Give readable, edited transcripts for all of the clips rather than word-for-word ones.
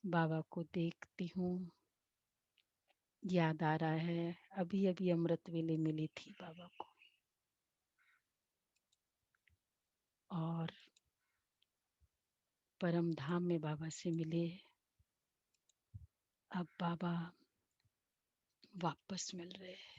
बाबा को देखती हूँ, याद आ रहा है अभी अभी अमृत वेले मिली थी बाबा को। और परम धाम में बाबा से मिले। अब बाबा वापस मिल रहे हैं।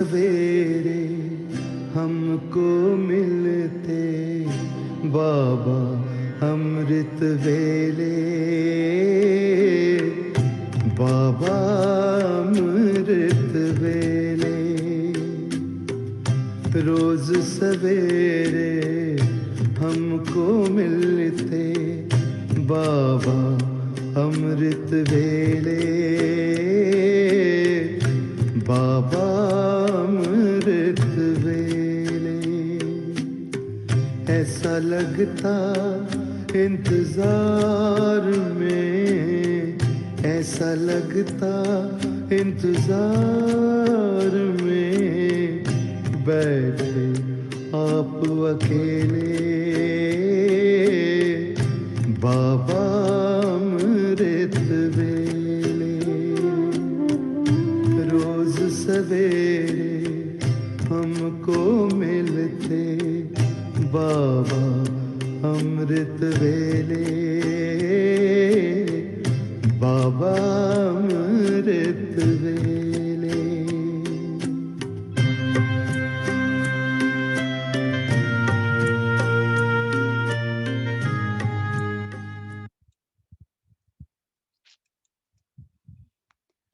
सवेरे हमको मिलते बाबा अमृत वेले, बाबा अमृत वेले। रोज सवेरे हमको मिलते बाबा अमृत वेले, बाबा अमृत वेले। ऐसा लगता इंतजार में, ऐसा लगता इंतजार में, बैठे आप अकेले बाबा अमृत वेले। रोज सवेरे हमको मिलते बाबा अमृत वेले, बाबा अमृत वेले।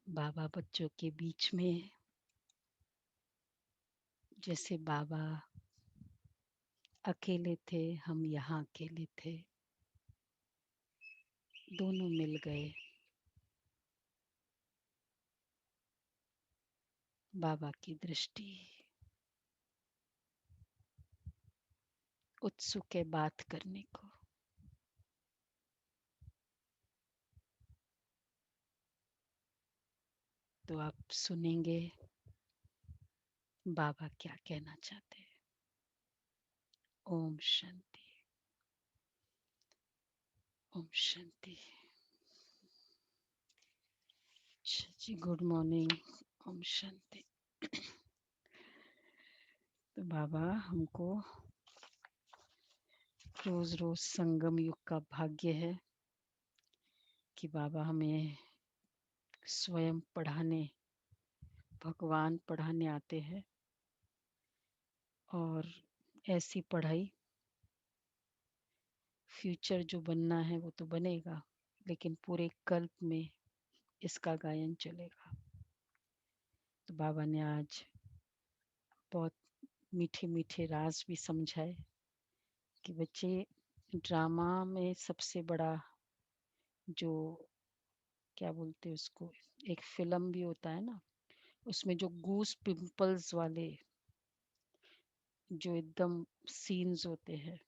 बाबा बच्चों के बीच में, जैसे बाबा अकेले थे, हम यहाँ अकेले थे, दोनों मिल गए। बाबा की दृष्टि उत्सुक है बात करने को। तो आप सुनेंगे बाबा क्या कहना चाहते हैं। ओम शांति, ओम शांति। अच्छा जी, गुड मॉर्निंग। ओम शांति। तो बाबा हमको रोज रोज संगम युग का भाग्य है कि बाबा हमें स्वयं पढ़ाने, भगवान पढ़ाने आते हैं। और ऐसी पढ़ाई, फ्यूचर जो बनना है वो तो बनेगा, लेकिन पूरे कल्प में इसका गायन चलेगा। तो बाबा ने आज बहुत मीठे मीठे राज भी समझाए कि बच्चे, ड्रामा में सबसे बड़ा जो, क्या बोलते हैं उसको, एक फिल्म भी होता है ना, उसमें जो गूस पिंपल्स वाले जो एकदम सीन्स होते हैं,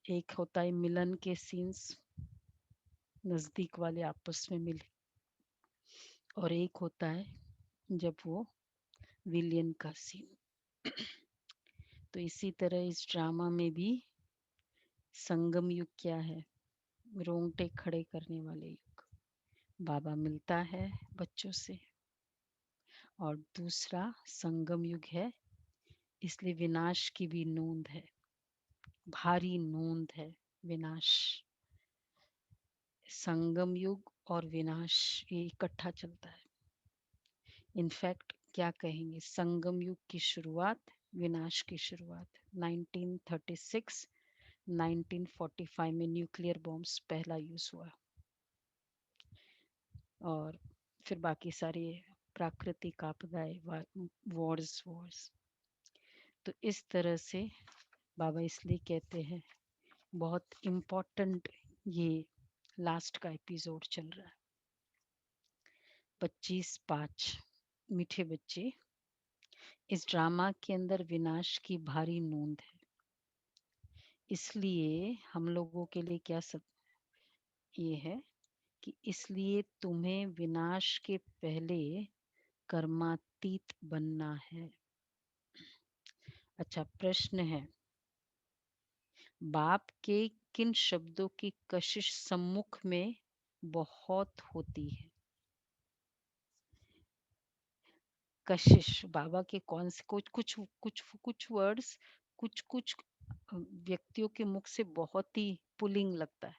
एक होता है मिलन के सीन्स, नजदीक वाले आपस में मिले, और एक होता है जब वो विलियन का सीन। तो इसी तरह इस ड्रामा में भी संगम युग क्या है, रोंगटे खड़े करने वाले युग। बाबा मिलता है बच्चों से। और दूसरा संगम युग है, इसलिए विनाश की भी नोंद है, भारी नोंद है विनाश। संगम युग और विनाश ये इकट्ठा चलता है। इनफैक्ट क्या कहेंगे, संगम युग की शुरुआत, विनाश की शुरुआत 1936 1945 में न्यूक्लियर बॉम्ब्स पहला यूज हुआ। और फिर बाकी सारे प्राकृतिक आपदाएं, वॉर्स। तो इस तरह से बाबा इसलिए कहते हैं, बहुत इम्पोर्टेंट ये लास्ट का एपिसोड चल रहा है। 25/5 मीठे बच्चे इस ड्रामा के अंदर विनाश की भारी नोंद है, इसलिए हम लोगों के लिए क्या सब ये है कि इसलिए तुम्हें विनाश के पहले कर्मातीत बनना है। अच्छा, प्रश्न है, बाप के किन शब्दों की कशिश सम्मुख में बहुत होती है? कशिश बाबा के कौन से कुछ कुछ कुछ कुछ वर्ड्स कुछ कुछ व्यक्तियों के मुख से बहुत ही पुलिंग लगता है,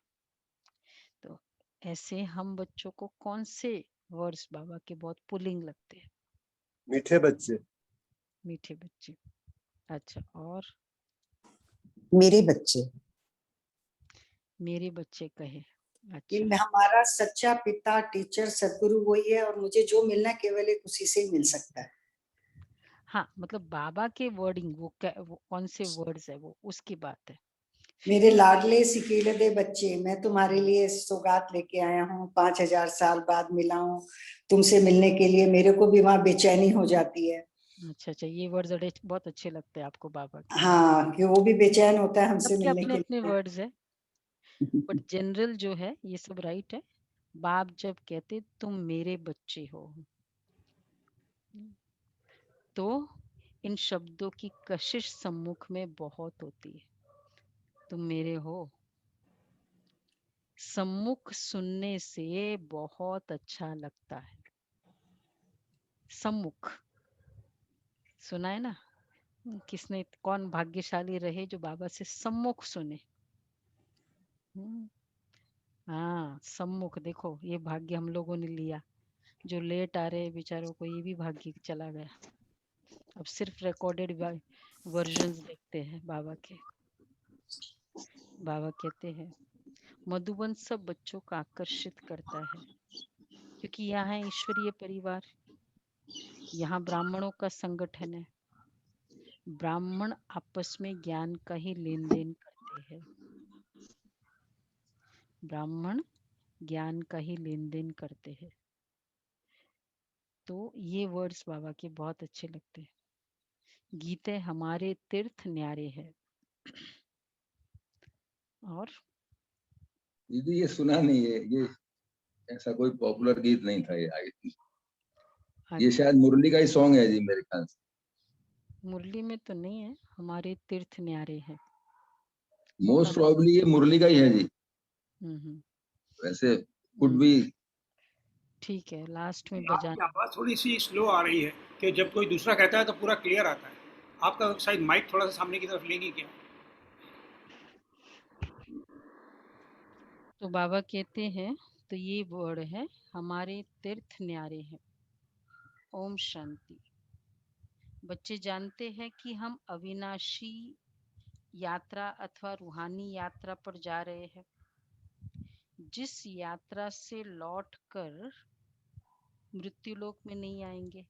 तो ऐसे हम बच्चों को कौन से वर्ड्स बाबा के बहुत पुलिंग लगते हैं? मीठे बच्चे। मीठे बच्चे। अच्छा, और मेरे बच्चे। मेरे बच्चे कहे। कि अच्छा, हमारा सच्चा पिता टीचर सदगुरु वही है और मुझे जो मिलना है केवल एक उसी से ही मिल सकता है। हाँ, मतलब बाबा के वर्डिंग वो कौन से वर्ड्स है वो उसकी बात है। मेरे लाडले सिकीलदे बच्चे, मैं तुम्हारे लिए सौगात लेके आया हूँ, 5000 साल बाद मिला हूँ तुमसे मिलने के लिए, मेरे को भी वहां बेचैनी हो जाती है। अच्छा अच्छा, ये वर्ड्स बहुत अच्छे लगते हैं आपको बाबा के। हाँ, कि वो भी बेचैन होता है हमसे सबके मिलने अपने के अपने लिए। वर्ड्स है, बट जनरल जो है ये सब राइट है। बाप जब कहते तुम मेरे बच्चे हो, तो इन शब्दों की कशिश सम्मुख में बहुत होती है। तुम मेरे हो, सम्मुख सुनने से बहुत अच्छा लगता है। सम्मुख सुना है ना? किसने, कौन भाग्यशाली रहे जो बाबा से सम्मुख सुने। हम्म, हाँ, सम्मुख देखो, ये भाग्य हम लोगों ने लिया। जो लेट आ रहे हैं बेचारों को ये भी भाग्य चला गया। अब सिर्फ रिकॉर्डेड वर्जन्स देखते हैं बाबा के। बाबा कहते हैं मधुबन सब बच्चों को आकर्षित करता है, क्योंकि यहाँ है ईश्वरीय परिवार, यहाँ ब्राह्मणों का संगठन है। ब्राह्मण आपस में ज्ञान का ही लेन देन करते हैं। ब्राह्मण ज्ञान का ही लेन देन करते हैं। तो ये वर्ड्स बाबा के बहुत अच्छे लगते हैं। गीते हमारे तीर्थ न्यारे है। और दीदी ये सुना नहीं है, ये ऐसा कोई पॉपुलर गीत नहीं था ये ये शायद मुरली का ही सॉन्ग है जी मेरे ख्याल से। मुरली में तो नहीं है, हमारे तीर्थ न्यारे है। मोस्ट प्रोबेबली ये मुरली का ही है जी। वैसे कुड बी। ठीक है, लास्ट में बजाना। आवाज थोड़ी सी स्लो आ रही है कि जब कोई दूसरा कहता है तो पूरा क्लियर आता है। आपका शायद माइक थोड़ा सा सामने की तरफ लेंगे क्या? तो बाबा कहते हैं, तो ये वर्ड है हमारे तीर्थ न्यारे हैं। ओम शांति। बच्चे जानते हैं कि हम अविनाशी यात्रा अथवा रूहानी यात्रा पर जा रहे हैं, जिस यात्रा से लौटकर मृत्यु लोक में नहीं आएंगे।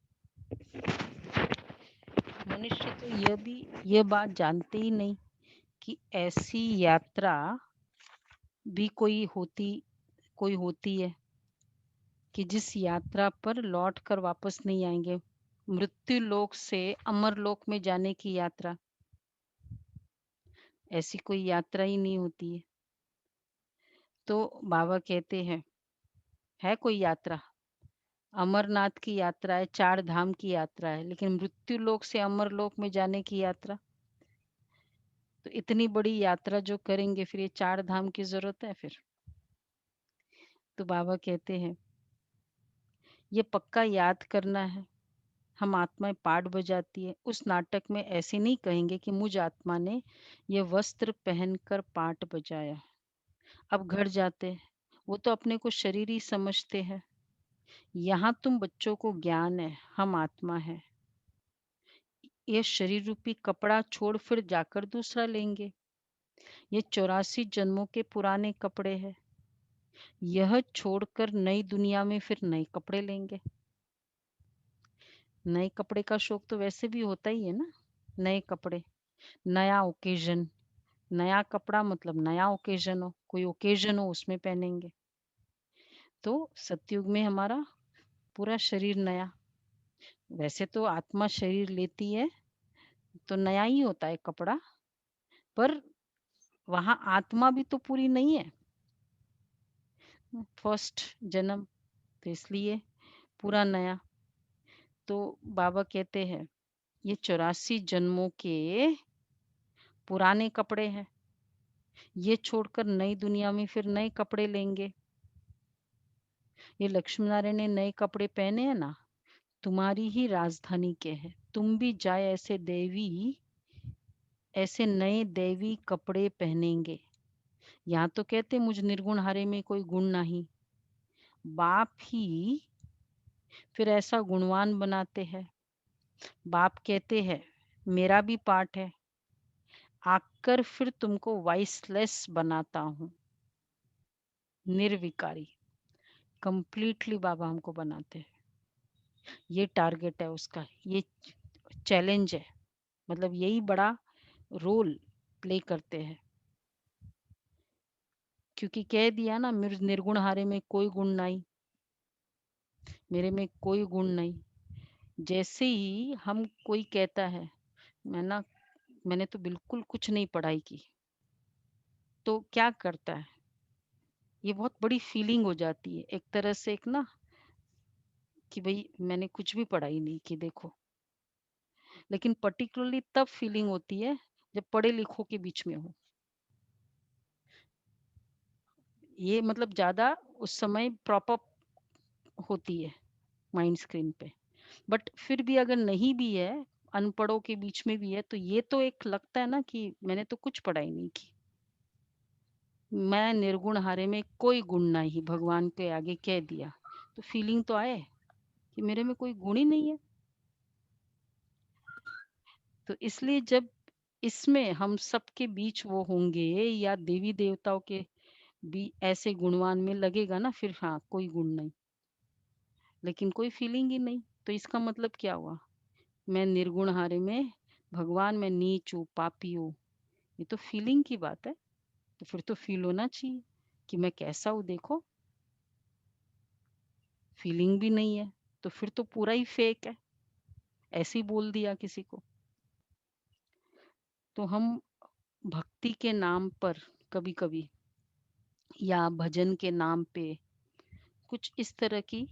मनुष्य तो यह बात जानते ही नहीं कि ऐसी यात्रा भी कोई होती है कि जिस यात्रा पर लौट कर वापस नहीं आएंगे। मृत्यु लोक से अमर लोक में जाने की यात्रा, ऐसी कोई यात्रा ही नहीं होती है। तो बाबा कहते हैं है कोई यात्रा, अमरनाथ की यात्रा है, 4 धाम की यात्रा है, लेकिन मृत्यु लोक से अमर लोक में जाने की यात्रा, तो इतनी बड़ी यात्रा जो करेंगे फिर ये 4 धाम की जरूरत है फिर? तो बाबा कहते हैं ये पक्का याद करना है। हम आत्माएं पाठ बजाती है, उस नाटक में ऐसे नहीं कहेंगे कि मुझ आत्मा ने यह वस्त्र पहनकर पाठ बजाया। अब घर जाते हैं, वो तो अपने को शरीर ही समझते हैं। यहाँ तुम बच्चों को ज्ञान है, हम आत्मा है। ये शरीर रूपी कपड़ा छोड़ फिर जाकर दूसरा लेंगे। ये 84 जन्मों के पुराने कपड़े हैं। यह छोड़कर नई दुनिया में फिर नए कपड़े लेंगे। नए कपड़े का शौक तो वैसे भी होता ही है ना। नए कपड़े, नया ओकेजन, नया कपड़ा मतलब नया ओकेजन हो, कोई ओकेजन हो उसमें पहनेंगे। तो सतयुग में हमारा पूरा शरीर नया, वैसे तो आत्मा शरीर लेती है तो नया ही होता है कपड़ा, पर वहां आत्मा भी तो पूरी नहीं है, फर्स्ट जन्म, तो इसलिए पूरा नया। तो बाबा कहते हैं ये 84 जन्मों के पुराने कपड़े हैं, ये छोड़कर नई दुनिया में फिर नए कपड़े लेंगे। ये लक्ष्मी नारायण ने नए कपड़े पहने हैं ना, तुम्हारी ही राजधानी के हैं, तुम भी जाए ऐसे नए दैवी कपड़े पहनेंगे। यहाँ तो कहते मुझ निर्गुण हरे में कोई गुण नहीं, बाप ही फिर ऐसा गुणवान बनाते हैं। बाप कहते हैं मेरा भी पार्ट है, आकर फिर तुमको वाइसलेस बनाता हूँ, निर्विकारी, कंप्लीटली बाबा हमको बनाते हैं। ये टारगेट है उसका, ये चैलेंज है, मतलब यही बड़ा रोल प्ले करते हैं। क्योंकि कह दिया ना निर्गुण हारे में कोई गुण नहीं, मेरे में कोई गुण नहीं। जैसे ही हम कोई कहता है मैंने तो बिल्कुल कुछ नहीं पढ़ाई की, तो क्या करता है, ये बहुत बड़ी फीलिंग हो जाती है एक तरह से, एक ना कि भाई मैंने कुछ भी पढ़ाई नहीं की देखो। लेकिन पर्टिकुलरली तब फीलिंग होती है जब पढ़े लिखों के बीच में हो, ये मतलब ज्यादा उस समय प्रॉपर होती है माइंड स्क्रीन पे। बट फिर भी अगर नहीं भी है, अनपढ़ों के बीच में भी है, तो ये तो एक लगता है ना कि मैंने तो कुछ पढ़ाई नहीं की, मैं निर्गुण हारे में कोई गुण नहीं, भगवान के आगे कह दिया, तो फीलिंग तो आए कि मेरे में कोई गुण ही नहीं है। तो इसलिए जब इसमें हम सबके बीच वो होंगे या देवी देवताओं के भी ऐसे गुणवान में लगेगा ना, फिर हाँ कोई गुण नहीं, लेकिन कोई फीलिंग ही नहीं, तो इसका मतलब क्या हुआ, मैं निर्गुण हारे में भगवान, मैं नीच हूँ, पापी हूँ, ये तो फीलिंग की बात है। तो फिर तो फील होना चाहिए कि मैं कैसा हूँ देखो, फीलिंग भी नहीं है, तो फिर तो पूरा ही फेक है, ऐसे ही बोल दिया किसी को। तो हम भक्ति के नाम पर कभी कभी या भजन के नाम पे कुछ इस तरह की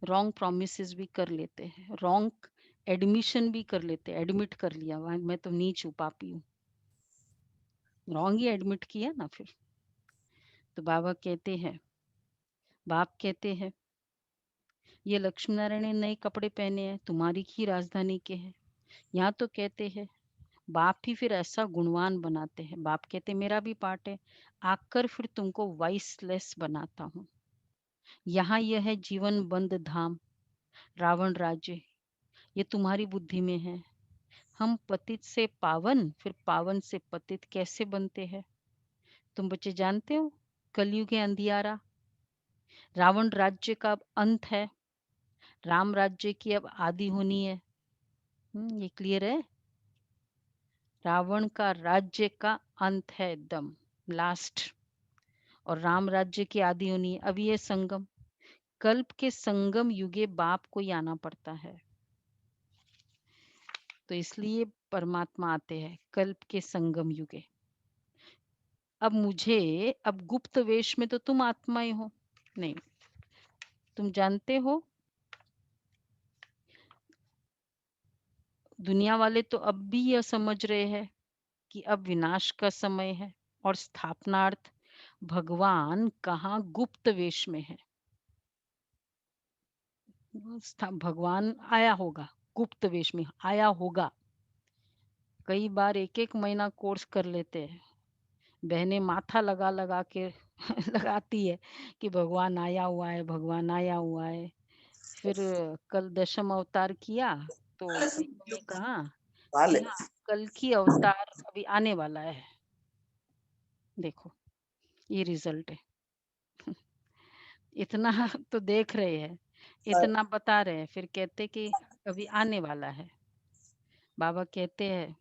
रॉन्ग प्रोमिसेस भी कर लेते हैं, रॉन्ग एडमिशन भी कर लेते हैं, एडमिट कर लिया मैं तो नीच हूँ, पापी हूँ, रॉन्ग ही एडमिट किया ना फिर। तो बाप कहते हैं ये लक्ष्मी नारायण ने नए कपड़े पहने हैं, तुम्हारी ही राजधानी के हैं। यहाँ तो कहते हैं बाप ही फिर ऐसा गुणवान बनाते हैं, बाप कहते मेरा भी पार्ट है, आकर फिर तुमको वाइसलेस बनाता हूँ। यहाँ यह है जीवन बंद धाम, रावण राज्य, ये तुम्हारी बुद्धि में है। हम पतित से पावन, फिर पावन से पतित कैसे बनते हैं, तुम बच्चे जानते हो, कलयुग है अंधियारा, रावण राज्य का अब अंत है, राम राज्य की अब आदि होनी है। ये क्लियर है, रावण का राज्य का अंत है एकदम लास्ट, और राम राज्य की आदि होनी है। अब ये संगम, कल्प के संगम युगे बाप को ही आना पड़ता है, तो इसलिए परमात्मा आते हैं कल्प के संगम युगे। अब गुप्त वेश में तो तुम आत्मा ही हो, नहीं, तुम जानते हो, दुनिया वाले तो अब भी यह समझ रहे हैं कि अब विनाश का समय है और स्थापनार्थ भगवान कहाँ गुप्त वेश में है, भगवान आया होगा, गुप्त वेश में आया होगा। कई बार एक एक महीना कोर्स कर लेते हैं, बहनें माथा लगा लगा के लगाती है कि भगवान आया हुआ है, भगवान आया हुआ है। फिर कल दशम अवतार किया तो उन्होंने कहा कि हाँ कल की अवतार अभी आने वाला है, देखो ये रिजल्ट है। इतना तो देख रहे हैं, इतना बता रहे हैं, फिर कहते कि अभी आने वाला है। बाबा कहते हैं,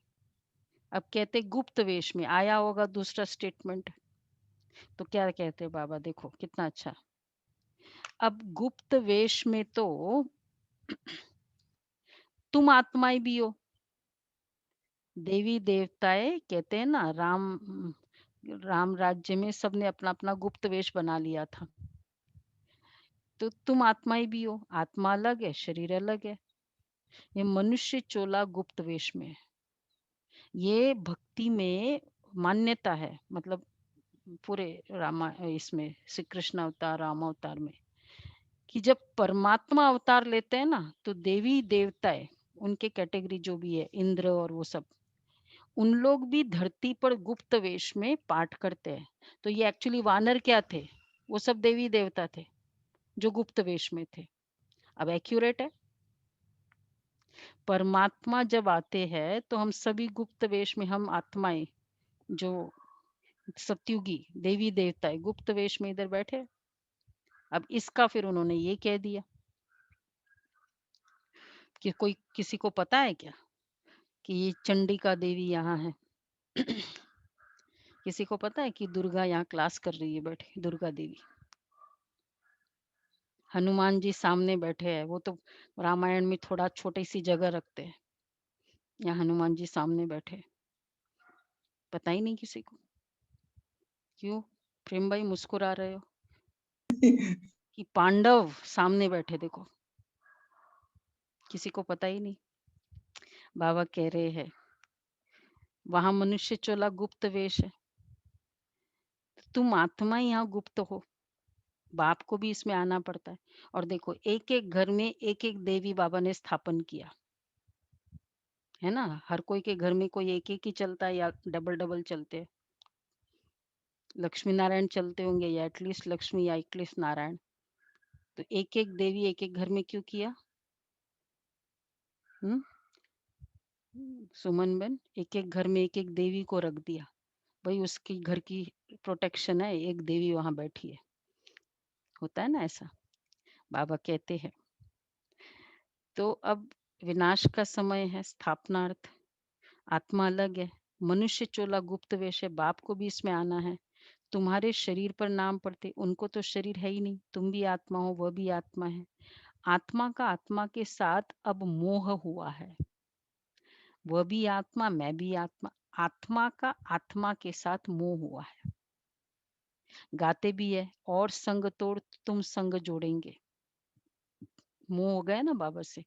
अब कहते गुप्त वेश में आया होगा, दूसरा स्टेटमेंट। तो क्या कहते हैं बाबा, देखो कितना अच्छा, अब गुप्त वेश में तो तुम आत्माएं भी हो। देवी देवताएं कहते हैं ना, राम राज्य में सबने अपना अपना गुप्त वेश बना लिया था। तो तुम आत्माएं भी हो, आत्मा अलग है, शरीर अलग है। ये मनुष्य चोला गुप्त वेश में है। ये भक्ति में मान्यता है, मतलब पूरे रामा इसमें श्री कृष्ण अवतार, राम अवतार में, कि जब परमात्मा अवतार लेते हैं ना, तो देवी देवताएं, उनके कैटेगरी जो भी है, इंद्र और वो सब, उन लोग भी धरती पर गुप्त वेश में पाठ करते हैं। तो ये एक्चुअली वानर क्या थे? वो सब देवी देवता थे जो गुप्त वेश में थे। अब एक्यूरेट है? परमात्मा जब आते हैं तो हम सभी गुप्त वेश में, हम आत्माएं जो सत्युगी देवी देवता गुप्त वेश में इधर बैठे। अब इसका फिर उन्होंने ये कह दिया कि कोई किसी को पता है क्या कि ये चंडिका देवी यहाँ है? किसी को पता है कि दुर्गा यहाँ क्लास कर रही है बैठे? दुर्गा देवी, हनुमान जी सामने बैठे हैं, वो तो रामायण में थोड़ा छोटी सी जगह रखते हैं, यहाँ हनुमान जी सामने बैठे, पता ही नहीं किसी को। क्यों प्रेम भाई मुस्कुरा रहे हो? कि पांडव सामने बैठे, देखो किसी को पता ही नहीं। बाबा कह रहे हैं वहां मनुष्य चोला गुप्त वेश है, तुम आत्मा ही यहाँ गुप्त हो, बाप को भी इसमें आना पड़ता है। और देखो एक एक घर में एक एक देवी बाबा ने स्थापन किया है ना। हर कोई के घर में कोई एक एक ही चलता है या डबल डबल चलते हैं? लक्ष्मी नारायण चलते होंगे, या एटलीस्ट लक्ष्मी या एटलीस्ट नारायण। तो एक एक देवी एक एक घर में क्यों किया? हम्म सुमन बन, एक एक घर में एक एक देवी को रख दिया, भाई उसकी घर की प्रोटेक्शन है, एक देवी वहां बैठी है। होता है ना ऐसा, बाबा कहते हैं। तो अब विनाश का समय है, स्थापनार्थ। आत्मा अलग है, मनुष्य चोला गुप्त वेश है, बाप को भी इसमें आना है। तुम्हारे शरीर पर नाम पड़ते, उनको तो शरीर है ही नहीं, तुम भी आत्मा हो, वह भी आत्मा है। आत्मा का आत्मा के साथ अब मोह हुआ है, वह भी आत्मा, मैं भी आत्मा। आत्मा का आत्मा के साथ मोह हुआ है। गाते भी है, और संग तोड़ तुम संग जोड़ेंगे। मोह हो गया ना बाबा से,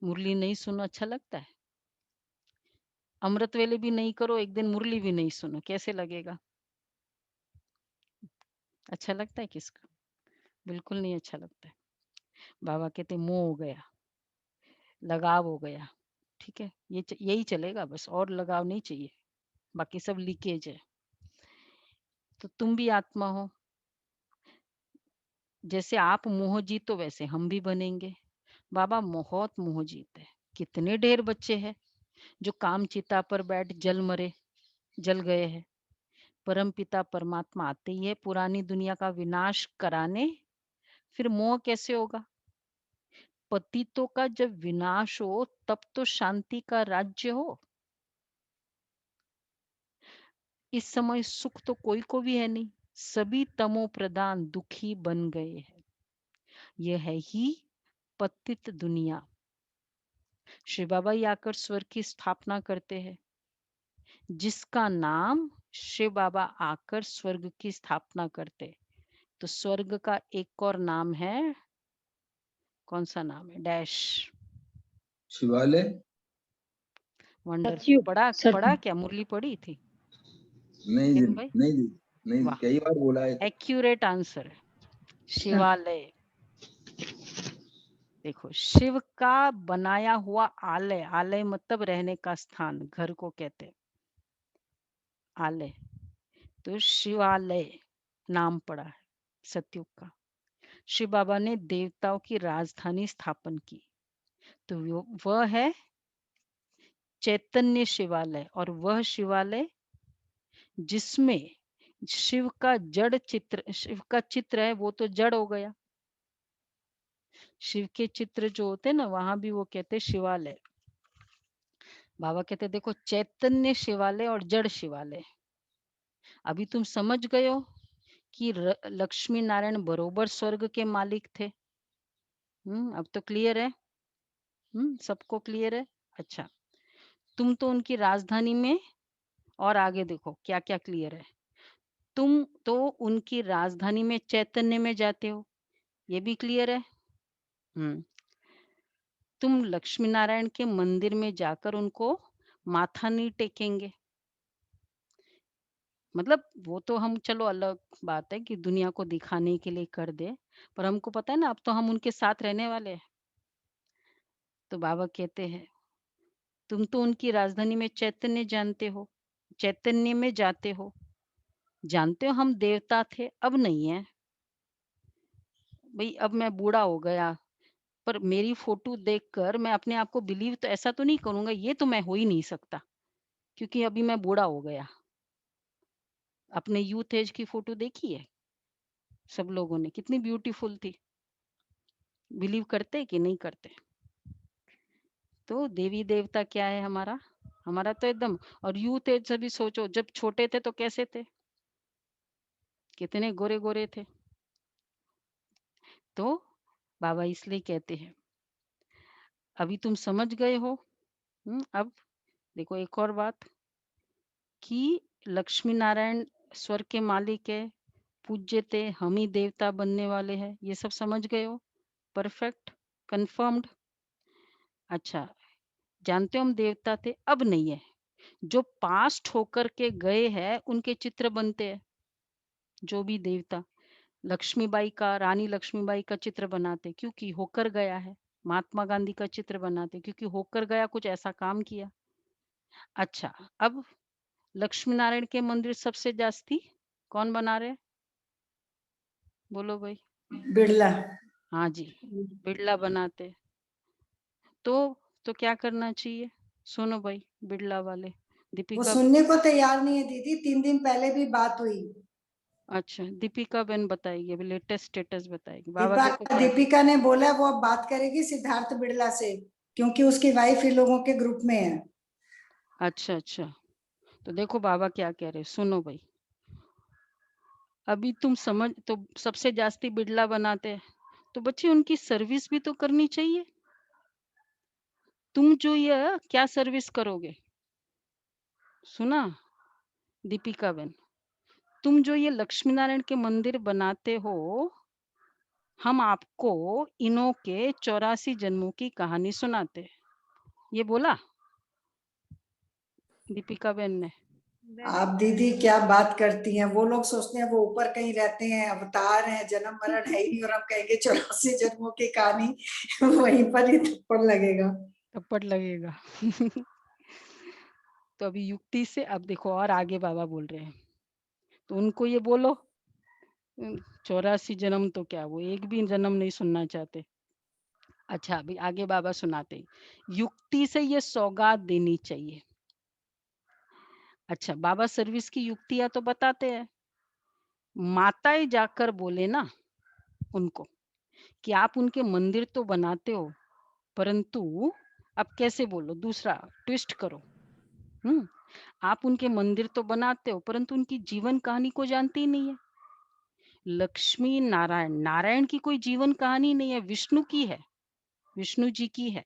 मुरली नहीं सुनो अच्छा लगता है? अमृत वेले भी नहीं करो, एक दिन मुरली भी नहीं सुनो, कैसे लगेगा? अच्छा लगता है किसका? बिल्कुल नहीं अच्छा लगता है। बाबा कहते मोह हो गया, लगाव हो गया, ठीक है, यही चलेगा बस, और लगाव नहीं चाहिए, बाकी सब लीकेज है। तो तुम भी आत्मा हो, जैसे आप मोह जीतो वैसे हम भी बनेंगे। बाबा बहुत मोह जीते हैं, कितने ढेर बच्चे हैं जो काम चिता पर बैठ जल मरे, जल गए हैं। परम पिता परमात्मा आते ही है पुरानी दुनिया का विनाश कराने, फिर मोह कैसे होगा? पतितों का जब विनाश हो तब तो शांति का राज्य हो। इस समय सुख तो कोई को भी है नहीं, सभी तमो प्रधान दुखी बन गए हैं। यह है ही पतित दुनिया। श्री बाबा ही आकर स्वर्ग की स्थापना करते हैं, जिसका नाम शिव बाबा आकर स्वर्ग की स्थापना करते। तो स्वर्ग का एक और नाम है, कौन सा नाम है? डैश शिवालय। वंडरफुल। पढ़ा क्या? मुरली पढ़ी थी नहीं जी, प्रेम भाई? नहीं जी, नहीं, वाह, कई बार बोला है। एक्यूरेट आंसर है, शिवालय। देखो शिव का बनाया हुआ आलय, आलय मतलब रहने का स्थान, घर को कहते हैं आलय। तो शिवालय नाम पड़ा है सतयुग का। शिव बाबा ने देवताओं की राजधानी स्थापन की, तो वह है चैतन्य शिवालय। और वह शिवालय जिसमें शिव का जड़ चित्र, शिव का चित्र है, वो तो जड़ हो गया। शिव के चित्र जो होते हैं ना, वहां भी वो कहते शिवालय। बाबा कहते देखो चैतन्य शिवालय और जड़ शिवालय। अभी तुम समझ गए हो कि लक्ष्मी नारायण बरोबर स्वर्ग के मालिक थे। अब तो क्लियर है। सबको क्लियर है? अच्छा, तुम तो उनकी राजधानी में, और आगे देखो क्या क्या क्लियर है। तुम तो उनकी राजधानी में चैतन्य में जाते हो, ये भी क्लियर है। तुम लक्ष्मी नारायण के मंदिर में जाकर उनको माथा नहीं टेकेंगे। मतलब वो तो हम चलो अलग बात है कि दुनिया को दिखाने के लिए कर दे, पर हमको पता है ना, अब तो हम उनके साथ रहने वाले हैं। तो बाबा कहते हैं, तुम तो उनकी राजधानी में चैतन्य जानते हो, चैतन्य में जाते हो। जानते हो हम देवता थे, अब नहीं है भाई। अब मैं बूढ़ा हो गया, पर मेरी फोटो देखकर मैं अपने आप को बिलीव तो ऐसा तो नहीं करूंगा, ये तो मैं हो ही नहीं सकता, क्योंकि अभी मैं बूढ़ा हो गया। अपने यूथ एज की फोटो देखी है सब लोगों ने, कितनी ब्यूटीफुल थी। बिलीव करते कि नहीं करते? तो देवी देवता क्या है हमारा? हमारा तो एकदम। और यूथ एज से भी सोचो, जब छोटे थे तो कैसे थे, कितने गोरे गोरे थे। तो बाबा इसलिए कहते हैं, अभी तुम समझ गए हो। अब देखो एक और बात, कि लक्ष्मी नारायण स्वर्ग के मालिक है, पूज्य थे, हम ही देवता बनने वाले हैं, ये सब समझ गए हो? Perfect, confirmed. अच्छा, जानते हो हम देवता थे, अब नहीं है। जो पास्ट होकर के गए हैं उनके चित्र बनते हैं। जो भी देवता, लक्ष्मीबाई का, रानी लक्ष्मीबाई का चित्र बनाते क्योंकि होकर गया है। महात्मा गांधी का चित्र बनाते क्योंकि होकर गया, कुछ ऐसा काम किया। अच्छा, अब लक्ष्मी नारायण के मंदिर सबसे जास्ती कौन बना रहे? बोलो भाई। बिड़ला। हाँ जी, बिड़ला बनाते। तो तो क्या करना चाहिए? सुनो भाई, बिड़ला वाले, वो दीपिका। सुनने को तैयार नहीं है दीदी, 3 दिन पहले भी बात हुई। अच्छा, दीपिका बहन बताएगी, अभी लेटेस्ट स्टेटस बताएगी। बाबा देखो दीपिका क्या। दीपिका ने बोला वो अब बात करेगी सिद्धार्थ बिड़ला से, क्योंकि उसकी वाइफ इन लोगों के ग्रुप में है। अच्छा अच्छा, तो देखो बाबा क्या कह रहे, सुनो भाई। अभी तुम समझ, तो सबसे जास्ती बिड़ला बनाते हैं, तो बच्चे उनकी सर्विस भी तो करनी चाहिए। तुम जो ये क्या सर्विस करोगे? सुना दीपिका बहन, तुम जो ये लक्ष्मी नारायण के मंदिर बनाते हो, हम आपको इनों के 84 जन्मों की कहानी सुनाते हैं। ये बोला दीपिका बहन ने। आप दीदी क्या बात करती हैं, वो लोग सोचते हैं वो ऊपर कहीं रहते हैं, अवतार हैं, जन्म मरण है ही नहीं, और हम कहेंगे 84 जन्मों की कहानी। वहीं पर ही थप्पड़ लगेगा। थप्पड़ लगेगा। तो अभी युक्ति से अब देखो और आगे बाबा बोल रहे हैं, तो उनको ये बोलो 84 जन्म तो क्या, वो एक भी जन्म नहीं सुनना चाहते। अच्छा, अभी आगे बाबा सुनाते हैं, युक्ति से ये सौगात देनी चाहिए। अच्छा, बाबा सर्विस की युक्तियां तो बताते हैं। माताएं जाकर बोले ना उनको कि आप उनके मंदिर तो बनाते हो, परंतु अब कैसे बोलो, दूसरा ट्विस्ट करो। हम्म आप उनके मंदिर तो बनाते हो, परंतु उनकी जीवन कहानी को जानते ही नहीं है। लक्ष्मी नारायण, नारायण की कोई जीवन कहानी नहीं है, विष्णु की है, विष्णु जी की है,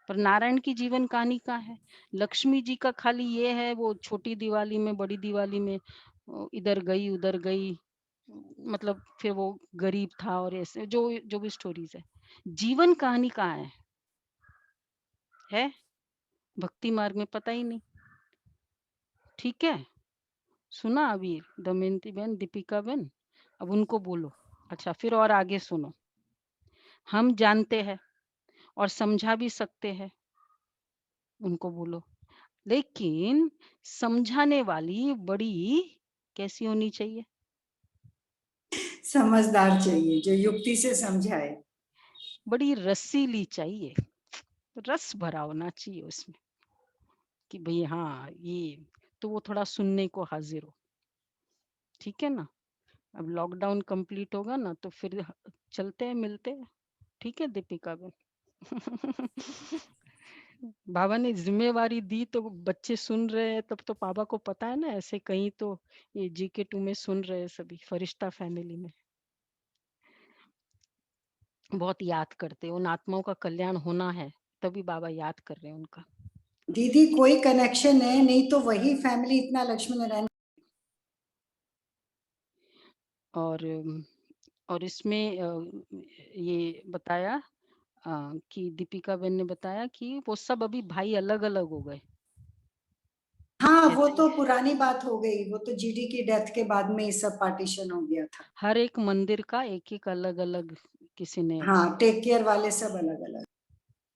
पर नारायण की जीवन कहानी कहाँ है? लक्ष्मी जी का खाली ये है, वो छोटी दिवाली में, बड़ी दिवाली में इधर गई उधर गई, मतलब फिर वो गरीब था, और ऐसे जो जो भी स्टोरीज है। जीवन कहानी कहाँ है? भक्ति मार्ग में पता ही नहीं। ठीक है, सुना अभी दमयंती बहन, दीपिका बहन, अब उनको बोलो। अच्छा, फिर और आगे सुनो, हम जानते हैं और समझा भी सकते हैं, उनको बोलो, लेकिन समझाने वाली बड़ी कैसी होनी चाहिए? समझदार चाहिए, जो युक्ति से समझाए। बड़ी रसीली चाहिए, रस भरा होना चाहिए उसमें, कि भाई हाँ ये, तो वो थोड़ा सुनने को हाजिर हो। ठीक है ना? अब लॉकडाउन कंप्लीट होगा ना, तो फिर चलते हैं, मिलते हैं। ठीक है दीपिका बहन। बाबा ने जिम्मेवारी दी तो बच्चे सुन रहे हैं, तब तो पापा को पता है ना, ऐसे कहीं तो ये GK2 में सुन रहे हैं सभी, फरिश्ता फैमिली में बहुत याद करते, उन आत्माओं का कल्याण होना है। तभी बाबा याद कर रहे हैं उनका। दीदी कोई कनेक्शन है नहीं तो वही फैमिली इतना लक्ष्मी नारायण। और इसमें ये बताया कि दीपिका बहन ने बताया कि वो सब अभी भाई अलग अलग हो गए। हाँ वो ऐसे तो पुरानी बात हो गई, वो तो जीडी की डेथ के बाद में ये सब पार्टीशन हो गया था। हर एक मंदिर का एक एक अलग अलग किसी ने। हाँ टेक केयर वाले सब अलग अलग।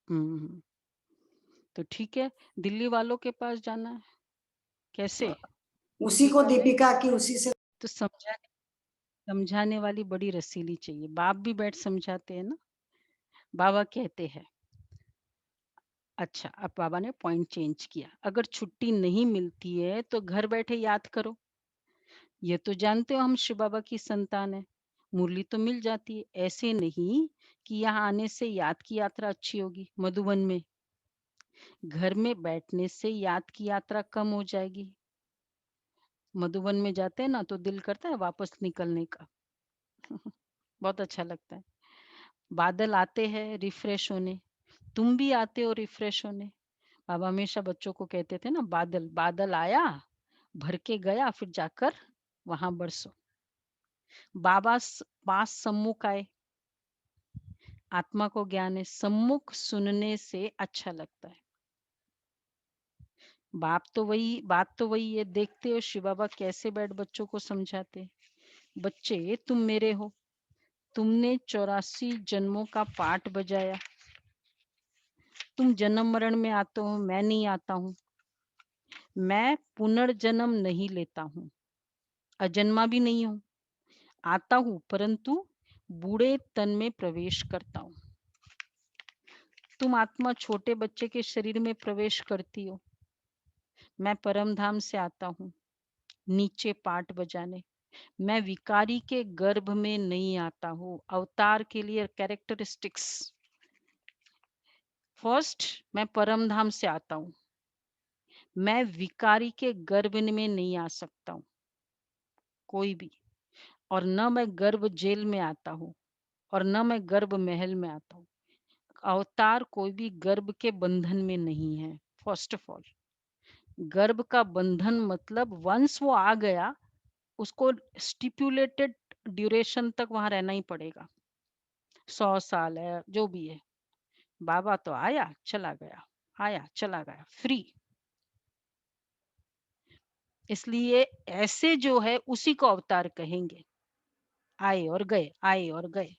हम्म, तो ठीक है, दिल्ली वालों के पास जाना है कैसे? उसी को दीपिका बहन दीपिका की उसी से। तो समझाने वाली बड़ी रसीली चाहिए। बाप भी बैठ समझाते हैं ना। बाबा कहते हैं, अच्छा अब बाबा ने पॉइंट चेंज किया, अगर छुट्टी नहीं मिलती है तो घर बैठे याद करो। ये तो जानते हो हम शिव बाबा की संतान है, मुरली तो मिल जाती है। ऐसे नहीं कि यहाँ आने से याद की यात्रा अच्छी होगी। मधुबन में घर में बैठने से याद की यात्रा कम हो जाएगी। मधुबन में जाते हैं ना तो दिल करता है वापस निकलने का। बहुत अच्छा लगता है। बादल आते हैं रिफ्रेश होने, तुम भी आते हो रिफ्रेश होने। बाबा हमेशा बच्चों को कहते थे ना, बादल बादल आया भर के गया फिर जाकर वहां बरसो। बाबा पास सम्मुख आए, आत्मा को ज्ञान है, सम्मुख सुनने से अच्छा लगता है। बात तो वही है। देखते हो शिव बाबा कैसे बैठ बच्चों को समझाते। बच्चे तुम मेरे हो, तुमने 84 जन्मों का पाठ बजाया। तुम जन्म मरण में आते हो, मैं नहीं आता हूँ। मैं पुनर्जन्म नहीं लेता हूँ, अजन्मा भी नहीं हूँ। आता हूँ परंतु बूढ़े तन में प्रवेश करता हूँ। तुम आत्मा छोटे बच्चे के शरीर में प्रवेश करती हो। मैं परम धाम से आता हूँ नीचे पाठ बजाने। मैं विकारी के गर्भ में नहीं आता हूँ। अवतार के लिए कैरेक्टरिस्टिक्स, फर्स्ट मैं परम धाम से आता हूँ, मैं विकारी के गर्भ में नहीं आ सकता हूँ कोई भी। और न मैं गर्भ जेल में आता हूँ और न मैं गर्भ महल में आता हूँ। अवतार कोई भी गर्भ के बंधन में नहीं है। फर्स्ट ऑफ ऑल गर्भ का बंधन मतलब वंस वो आ गया उसको स्टिपुलेटेड ड्यूरेशन तक वहां रहना ही पड़ेगा। 100 साल है जो भी है। बाबा तो आया चला गया, आया चला गया, फ्री। इसलिए ऐसे जो है उसी को अवतार कहेंगे। आए और गए, आए और गए,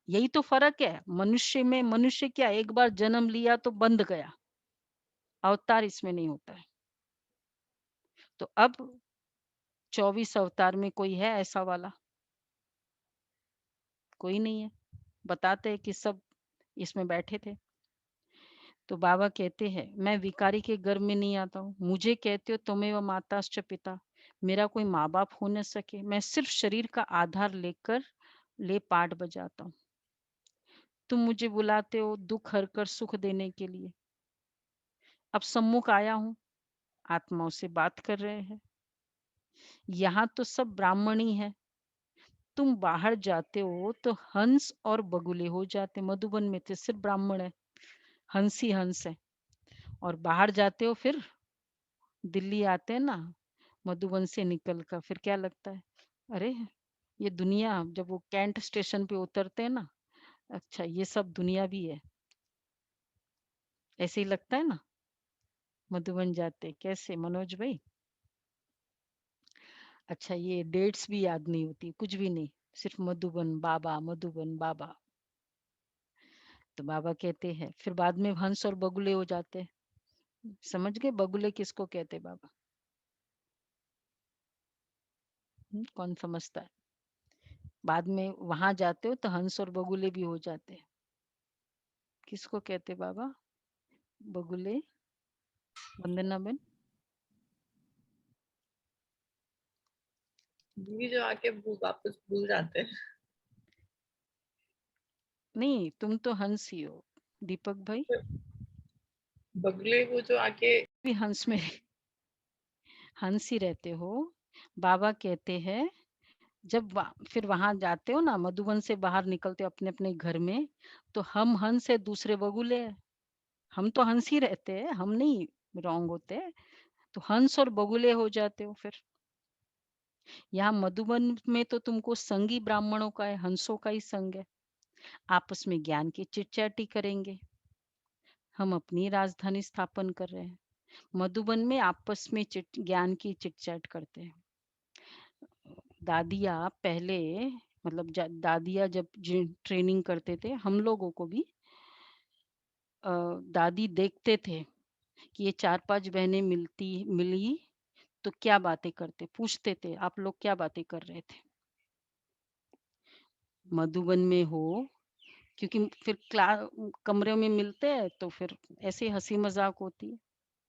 यही तो फर्क है। मनुष्य में मनुष्य क्या एक बार जन्म लिया तो बंध गया, अवतार इसमें नहीं होता है। तो अब 24 अवतार में कोई है ऐसा वाला? कोई नहीं है। बताते हैं कि सब इसमें बैठे थे। तो बाबा कहते हैं मैं विकारी के गर्भ में नहीं आता हूँ। मुझे कहते हो तुम्हें व माताश्च पिता, मेरा कोई माँ बाप हो न सके। मैं सिर्फ शरीर का आधार लेकर ले पाठ बजाता हूँ। तुम मुझे बुलाते हो दुख हर कर सुख देने के लिए। अब सम्मुख आया हूँ, आत्माओं से बात कर रहे हैं। यहाँ तो सब ब्राह्मण ही है। तुम बाहर जाते हो तो हंस और बगुले हो जाते। मधुबन में थे सिर्फ ब्राह्मण है, हंस ही हंस है। और बाहर जाते हो फिर दिल्ली आते हैं ना, मधुबन से निकल कर फिर क्या लगता है, अरे ये दुनिया। जब वो कैंट स्टेशन पे उतरते हैं ना, अच्छा ये सब दुनिया भी है, ऐसे ही लगता है ना। मधुबन जाते कैसे मनोज भाई? अच्छा ये डेट्स भी याद नहीं होती, कुछ भी नहीं, सिर्फ मधुबन बाबा, मधुबन बाबा। तो बाबा कहते हैं फिर बाद में हंस और बगुले हो जाते हैं। समझ गए बगुले किसको कहते बाबा? कौन समझता है? बाद में वहां जाते हो तो हंस और बगुले भी हो जाते हैं। किसको कहते बाबा बगुले? वंदना बेन? दीदी जो आके वापस भूल जाते हैं। नहीं तुम तो हंस ही हो दीपक भाई। बगले वो जो आके भी हंस में हंस ही रहते हो। बाबा कहते हैं जब फिर वहां जाते हो ना, मधुबन से बाहर निकलते हो अपने अपने घर में, तो हम हंस है, दूसरे बगुले है। हम तो हंस ही रहते हैं, हम नहीं रॉन्ग होते, तो हंस और बगुले हो जाते हो फिर। यहाँ मधुबन में तो तुमको संगी ब्राह्मणों का है, हंसों का ही संग है। आपस में ज्ञान की चिटचाटी करेंगे। हम अपनी राजधानी स्थापन कर रहे हैं, मधुबन में आपस में ज्ञान की चिटचाट करते हैं। दादिया पहले, मतलब दादिया जब ट्रेनिंग करते थे, हम लोगों को भी दादी देखते थे कि ये 4-5 बहनें मिली तो क्या बातें करते, पूछते थे आप लोग क्या बातें कर रहे थे। मधुबन में हो, क्योंकि फिर कमरे में मिलते हैं तो फिर ऐसे हंसी मजाक होती है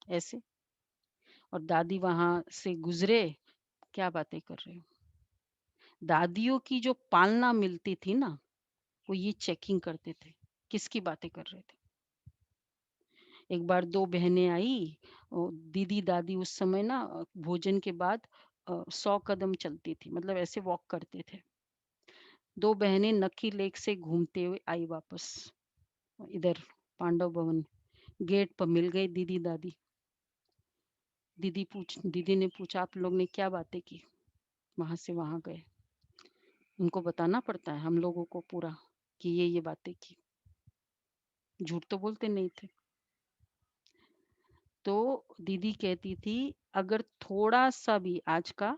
ऐसे, और दादी वहां से गुजरे, क्या बातें कर रहे हो। दादियों की जो पालना मिलती थी ना, वो ये चेकिंग करते थे किसकी बातें कर रहे थे। एक बार 2 बहनें आई, दीदी दादी उस समय ना भोजन के बाद 100 कदम चलती थी, मतलब ऐसे वॉक करते थे। 2 बहनें नक्की लेक से घूमते हुए आई वापस इधर पांडव भवन, गेट पर मिल गई दीदी दादी। दीदी ने पूछा आप लोग ने क्या बातें की, वहां से वहां गए। उनको बताना पड़ता है हम लोगों को पूरा कि ये बातें की, झूठ तो बोलते नहीं थे। तो दीदी कहती थी अगर थोड़ा सा भी, आज का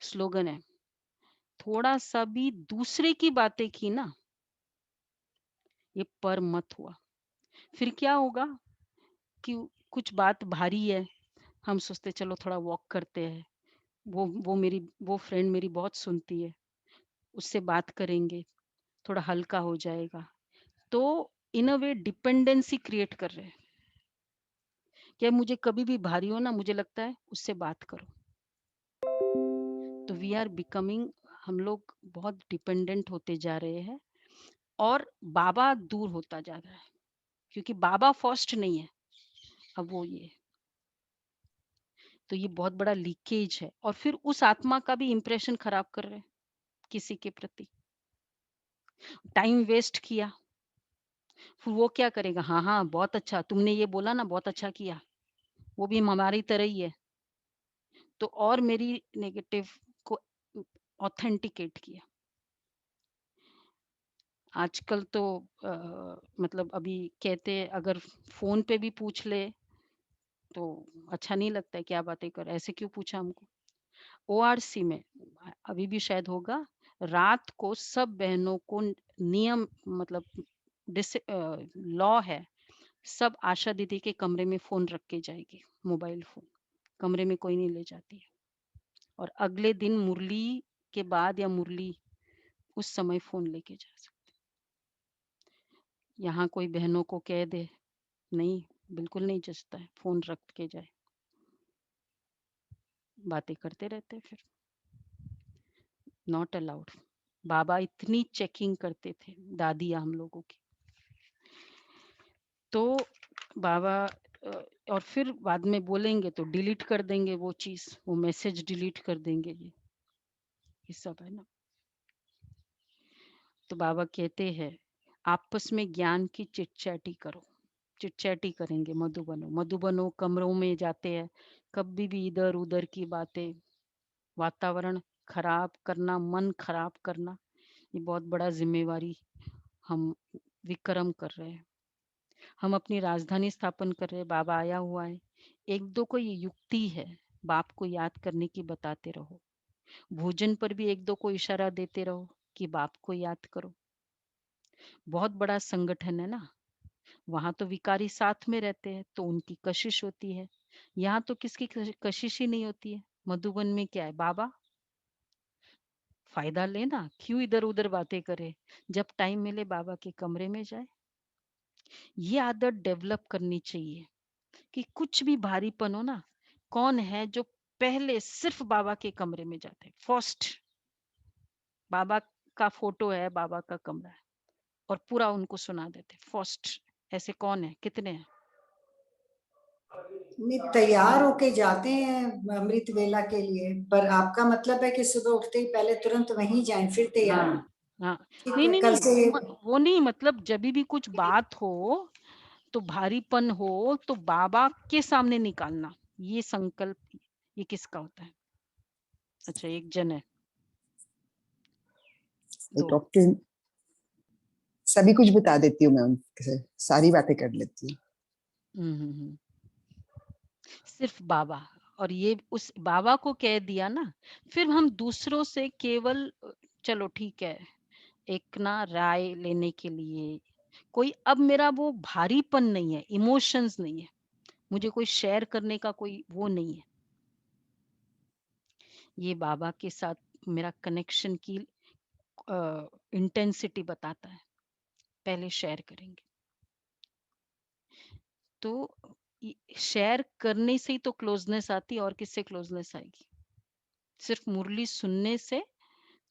स्लोगन है, थोड़ा सा भी दूसरे की बातें की ना, ये पर मत हुआ। फिर क्या होगा कि कुछ बात भारी है, हम सोचते चलो थोड़ा वॉक करते हैं, वो फ्रेंड मेरी बहुत सुनती है, उससे बात करेंगे, थोड़ा हल्का हो जाएगा। तो इन अ वे डिपेंडेंसी क्रिएट कर रहे हैं, क्या मुझे कभी भी भारी हो ना, मुझे लगता है उससे बात करो। तो वी आर बिकमिंग, हम लोग बहुत डिपेंडेंट होते जा रहे हैं, और बाबा दूर होता जा रहा है, क्योंकि बाबा फर्स्ट नहीं है अब वो ये। तो ये बहुत बड़ा लीकेज है, और फिर उस आत्मा का भी इंप्रेशन खराब कर रहे हैं किसी के प्रति। टाइम वेस्ट किया, फिर वो क्या करेगा, हाँ हाँ बहुत अच्छा तुमने ये बोला ना, बहुत अच्छा किया, वो भी हमारी तरह ही है, तो और मेरी नेगेटिव को ऑथेंटिकेट किया। आजकल तो मतलब अभी कहते हैं अगर फोन पे भी पूछ ले तो अच्छा नहीं लगता है, क्या बातें कर, ऐसे क्यों पूछा हमको। ओआरसी में अभी भी शायद होगा, रात को सब बहनों को नियम, मतलब लॉ है, सब आशा दीदी के कमरे में फोन रख के जाएगी, मोबाइल फोन कमरे में कोई नहीं ले जाती है। और अगले दिन मुरली के बाद या मुरली उस समय फोन लेके जा सकते। यहाँ कोई बहनों को कह दे नहीं, बिल्कुल नहीं जचता है, फोन रख के जाए, बातें करते रहते फिर, नॉट अलाउड। बाबा इतनी चेकिंग करते थे दादिया हम लोगों की। तो बाबा और फिर बाद में बोलेंगे तो डिलीट कर देंगे वो चीज, वो मैसेज डिलीट कर देंगे, ये सब है ना। तो बाबा कहते हैं आपस में ज्ञान की चिटचैटी करो, चिटचैटी करेंगे मधुबनों कमरों में जाते हैं, कभी भी इधर उधर की बातें, वातावरण खराब करना, मन खराब करना, ये बहुत बड़ा जिम्मेवारी हम विक्रम कर रहे हैं। हम अपनी राजधानी स्थापन कर रहे हैं, बाबा आया हुआ है। एक दो को ये युक्ति है, बाप को याद करने की बताते रहो, भोजन पर भी एक दो को इशारा देते रहो कि बाप को याद करो। बहुत बड़ा संगठन है ना, वहां तो विकारी साथ में रहते हैं तो उनकी कशिश होती है, यहाँ तो किसकी कशिश ही नहीं होती है। मधुबन में क्या है, बाबा फायदा लेना, क्यों इधर उधर बातें करे, जब टाइम मिले बाबा के कमरे में जाए। ये आदत डेवलप करनी चाहिए कि कुछ भी भारीपन हो ना, कौन है जो पहले सिर्फ बाबा के कमरे में जाते, फर्स्ट बाबा का फोटो है, बाबा का कमरा है, और पूरा उनको सुना देते फर्स्ट। ऐसे कौन है, कितने हैं। नहीं, तैयार होके जाते हैं अमृत वेला के लिए, पर आपका मतलब है कि सुबह उठते ही पहले तुरंत वहीं जाएं फिर तैयार? हाँ हाँ, ठीक नहीं है, नहीं कल नहीं, से। वो नहीं, मतलब जब भी कुछ बात हो तो भारीपन हो तो बाबा के सामने निकालना, ये संकल्प, ये किसका होता है? अच्छा, एक जन है, दो। डॉक्टर सभी कुछ बता देती हूँ मैं उनसे, सारी बातें कर लेती हूँ। हम्म। सिर्फ बाबा, और ये उस बाबा को कह दिया ना, फिर हम दूसरों से केवल चलो ठीक है एक ना राय लेने के लिए, कोई अब मेरा वो भारीपन नहीं है, इमोशंस नहीं है, मुझे कोई शेयर करने का कोई वो नहीं है। ये बाबा के साथ मेरा कनेक्शन की इंटेंसिटी बताता है, पहले शेयर करेंगे तो शेयर करने से ही तो क्लोजनेस आती है, और किससे क्लोजनेस आएगी? सिर्फ मुरली सुनने से